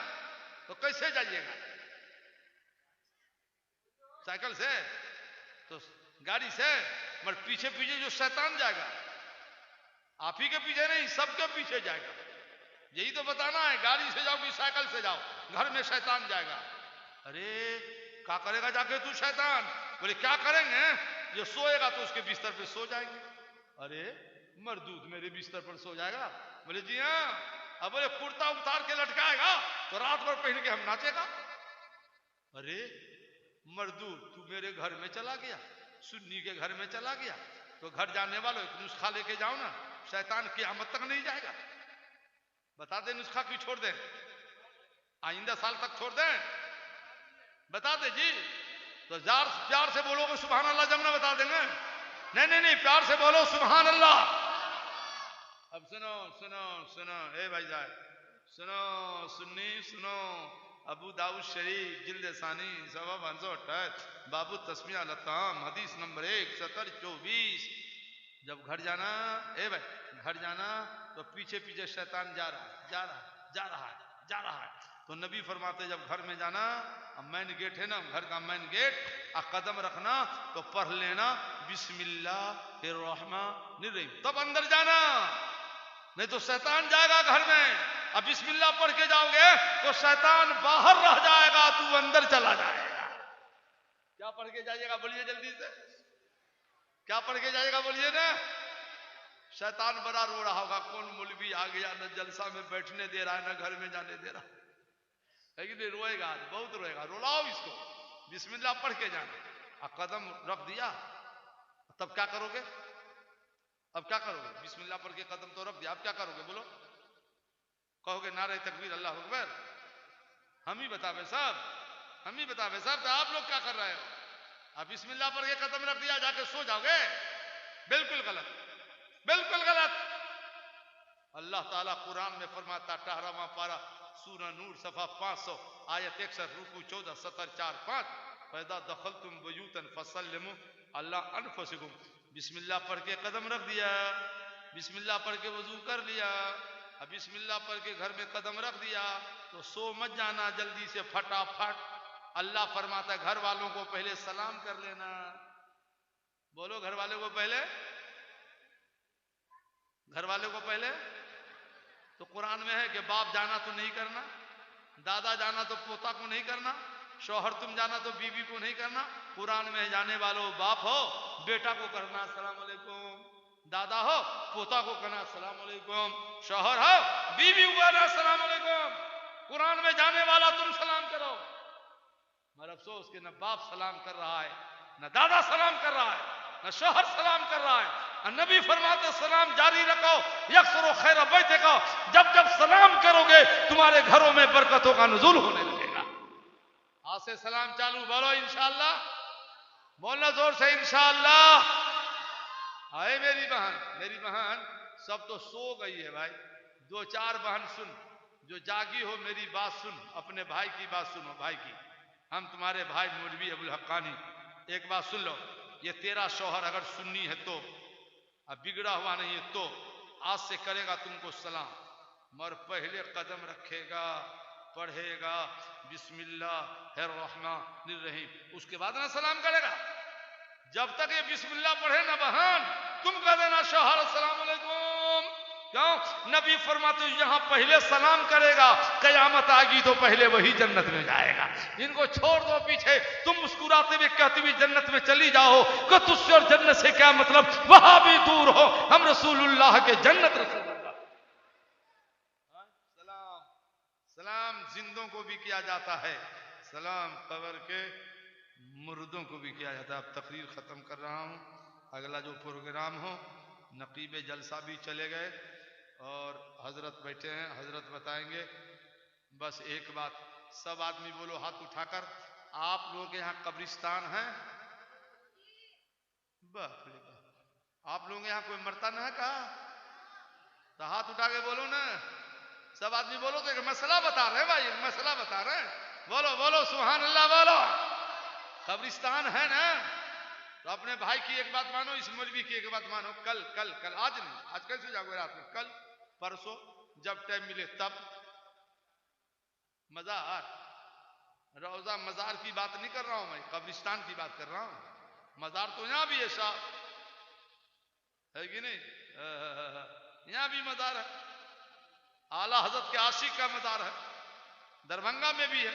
[SPEAKER 1] तो कैसे जाइएगा? साइकिल से? तो गाड़ी से? मगर पीछे पीछे जो शैतान जाएगा, आप ही के पीछे नहीं, सबके पीछे जाएगा। यही तो बताना है, गाड़ी से जाओ कि साइकिल से जाओ, घर में शैतान जाएगा। अरे क्या करेगा जाके तू शैतान? बोले क्या करेंगे? ये सोएगा तो उसके बिस्तर पे सो जाएंगे। अरे मरदूद मेरे बिस्तर पर सो जाएगा? बोले जी हाँ। अब बोले कुर्ता उतार के लटकाएगा तो रात भर पहन के हम नाचेगा। अरे मरदूद तू मेरे घर में चला गया, सुन्नी के घर में चला गया, तो घर जाने वालों एक नुस्खा लेके जाओ ना, शैतान क़यामत तक नहीं जाएगा। बता दे नुस्खा क्यों छोड़ दे? आइंदा साल तक छोड़ दें? बता दे जी। तो प्यार से बोलोगे सुभान अल्लाह जब ना बता देंगे? नहीं, प्यार से बोलो सुभान अल्लाह। अब सुनो सुनो सुनो, ए भाई साहब सुनो, सुन्नी सुनो। अबू दाऊद शरीफ जिल्द सानी 528, बाबू तस्मिया लताम हदीस नंबर 17024। जब घर जाना, ए भाई घर जाना तो पीछे पीछे शैतान जा रहा है। तो नबी फरमाते जब घर में जाना, मैन गेट है ना घर का, मैन गेट, कदम रखना तो पढ़ लेना बिस्मिल्लाहिर्रहमानिर्रहीम, तब अंदर जाना। नहीं तो शैतान जाएगा घर में। अब बिस्मिल्लाह पढ़ के जाओगे तो शैतान बाहर रह जाएगा, तू अंदर चला जाएगा। क्या पढ़ के जाइएगा बोलिए जल्दी से? क्या पढ़ के जाइएगा बोलिए ना? शैतान बड़ा रो रहा होगा, कौन मौलवी आ गया, न जलसा में बैठने दे रहा है, न घर में जाने दे रहा है कि नहीं? रोएगा आज, बहुत रोएगा। रुलाओ इसको, बिस्मिल्लाह पढ़ के जाना। कदम रख दिया, तब क्या करोगे? अब क्या करोगे? बिस्मिल्लाह पढ़ के कदम तो रख दिया, अब क्या करोगे बोलो? कहोगे नारे तकबीर अल्लाह अकबर? हम ही बतावे सब, हम ही बतावे सब। तो आप लोग क्या कर रहे हो? अब बिस्मिल्लाह पढ़ के कदम रख दिया, जाके सो जाओगे? बिल्कुल गलत, बिल्कुल गलत। अल्लाह ताला कुरान में फरमाता, 18वां पारा सूरह नूर सफा 500 आयत 61 रुकू 14 70 4 5, पैदा दखल तुम बयूतन फसल्लिमु अल्लाह अनफुसिकुम। बिस्मिल्लाह पढ़ के कदम रख दिया, बिस्मिल्लाह पढ़ के वजू कर लिया, अब बिस्मिल्लाह पढ़ के घर में कदम रख दिया, तो सो मत जाना जल्दी से, फटाफट। अल्लाह फरमाता है घर वालों को पहले सलाम कर लेना। बोलो घर वालों को पहले, घर वालों को पहले। तो कुरान में है कि बाप जाना तो नहीं करना, दादा जाना तो पोता को नहीं करना, शौहर तुम जाना तो बीवी को नहीं करना। कुरान में जाने वालों बाप हो बेटा को करना, अस्सलाम वालेकुम, दादा हो पोता को कहना अस्सलाम वालेकुम, शौहर हो बीवी को कहना अस्सलाम वालेकुम, कुरान में जाने वाला तुम सलाम करो। मगर अफसोस कि न बाप सलाम कर रहा है, न दादा सलाम कर रहा है, न शौहर सलाम कर रहा है। नबी फरमाते सलाम जारी रखो, यक्सरो खैर बैठे को, जब जब सलाम करोगे तुम्हारे घरों में बरकतों का नुज़ूल होने लगेगा। आज से सलाम चालू, बोलो इंशाअल्लाह, बोलना जोर से इंशाअल्लाह। आए मेरी बहन सब तो सो गई है भाई, दो चार बहन सुन, जो जागी हो मेरी बात सुन, अपने भाई की बात सुनो, भाई की। हम तुम्हारे भाई मौलवी अबुल हक्कानी, एक बात सुन लो, ये तेरा शौहर अगर सुन्नी है तो, अब बिगड़ा हुआ नहीं है तो आज से करेगा तुमको सलाम, मगर पहले कदम रखेगा, पढ़ेगा बिस्मिल्लाहिर्रहमानिर्रहीम, उसके बाद ना सलाम करेगा। जब तक ये बिस्मिल्लाह पढ़े ना बहन, तुम कह देना शौहर अस्सलाम वालेकुम। क्यों? नबी फरमाते यहाँ पहले सलाम करेगा, कयामत आएगी तो पहले वही जन्नत में जाएगा। इनको छोड़ दो पीछे, तुम मुस्कुराते हुए कहते हुए जन्नत में चली जाओ, कि तुझसे और जन्नत से क्या मतलब, वहां भी दूर हो, हम रसूलुल्लाह के जन्नत रसूलुल्लाह। सलाम सलाम जिंदों को भी किया जाता है, सलाम कब्र के मुर्दों को भी किया जाता है। अब तकरीर खत्म कर रहा हूं, अगला जो प्रोग्राम हो, नकीबे जलसा भी चले गए और हजरत बैठे हैं, हजरत बताएंगे। बस एक बात, सब आदमी बोलो हाथ उठाकर, आप लोगों के यहाँ कब्रिस्तान है? बाप रे बाप, आप लोगों के यहाँ कोई मरता ना है कहा? तो हाथ उठा के बोलो ना, सब आदमी बोलो। तो एक मसला बता रहे हैं भाई, एक मसला बता रहे हैं, बोलो बोलो सुभान अल्लाह बोलो। कब्रिस्तान है ना, तो अपने भाई की एक बात मानो, इस मौलवी की एक बात मानो। कल कल कल आज नहीं, आज कैसे जाओगे रात में, कल परसों जब टाइम मिले तब मजार, रोजा मजार की बात नहीं कर रहा हूं मैं, कब्रिस्तान की बात कर रहा हूं। मजार तो यहां भी है साहब, है कि नहीं? यहां भी मजार है, आला हजरत के आशिक का मजार है, दरभंगा में भी है,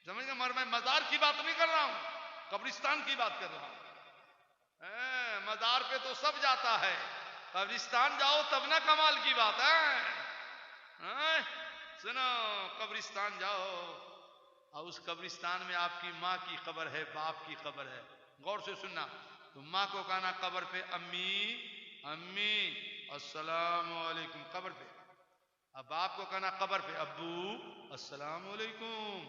[SPEAKER 1] समझ गए? मगर मैं मजार की बात नहीं कर रहा हूं, कब्रिस्तान की बात कर रहा हूं। मजार पे तो सब जाता है, कब्रिस्तान जाओ तब ना कमाल की बात है। सुनो, कब्रिस्तान जाओ और उस कब्रिस्तान में आपकी माँ की कब्र है, बाप की कब्र है, गौर से सुनना। तो माँ को कहना कब्र पे अम्मी अम्मी अस्सलाम वालेकुम कब्र पे, अब बाप को कहना कब्र पे अब्बू अस्सलाम वालेकुम।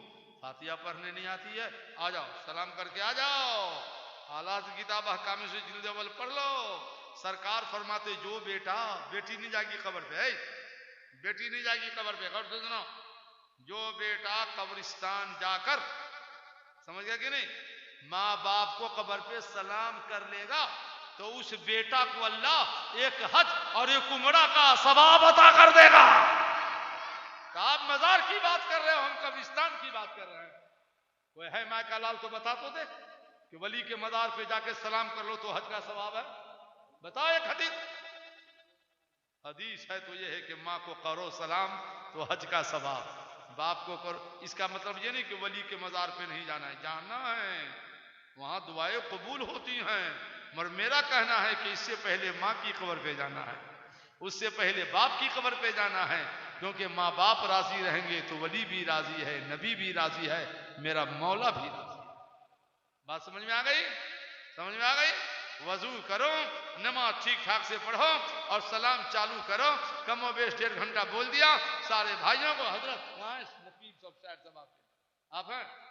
[SPEAKER 1] फातिहा पढ़ने नहीं आती है, आ जाओ सलाम करके आ जाओ, आलाज किताब हकामी से जिल्द अव्वल पढ़ लो। सरकार फरमाते जो बेटा, बेटी नहीं जाएगी कब्र पे, बेटी नहीं जाएगी कब्र पे, गौर से सुनो, जो बेटा कब्रिस्तान जाकर, समझ गया कि नहीं, माँ बाप को कब्र पे सलाम कर लेगा तो उस बेटा को अल्लाह एक हज और एक उमरा का सवाब अता कर देगा। तो आप मजार की बात कर रहे हो, हम कब्रिस्तान की बात कर रहे हैं। कोई है माँ का लाल तो बता तो दे कि वली के मजार पे जाके सलाम कर लो तो हज का सवाब है, बताओ एक हदीस। हदीस है तो ये है कि माँ को करो सलाम तो हज का सवाब, बाप को करो। इसका मतलब ये नहीं कि वली के मजार पे नहीं जाना है, जाना है, वहां दुआएं कबूल होती हैं, मगर मेरा कहना है कि इससे पहले माँ की कब्र पे जाना है, उससे पहले बाप की कब्र पे जाना है, क्योंकि माँ बाप राजी रहेंगे तो वली भी राजी है, नबी भी राजी है, मेरा मौला भी राजी है। बात समझ में आ गई? समझ में आ गई? वजू करो, नमाज ठीक ठाक से पढ़ो और सलाम चालू करो। कमो बेश 1.5 घंटा बोल दिया सारे भाइयों को। हजरत नकीब सब आप हैं।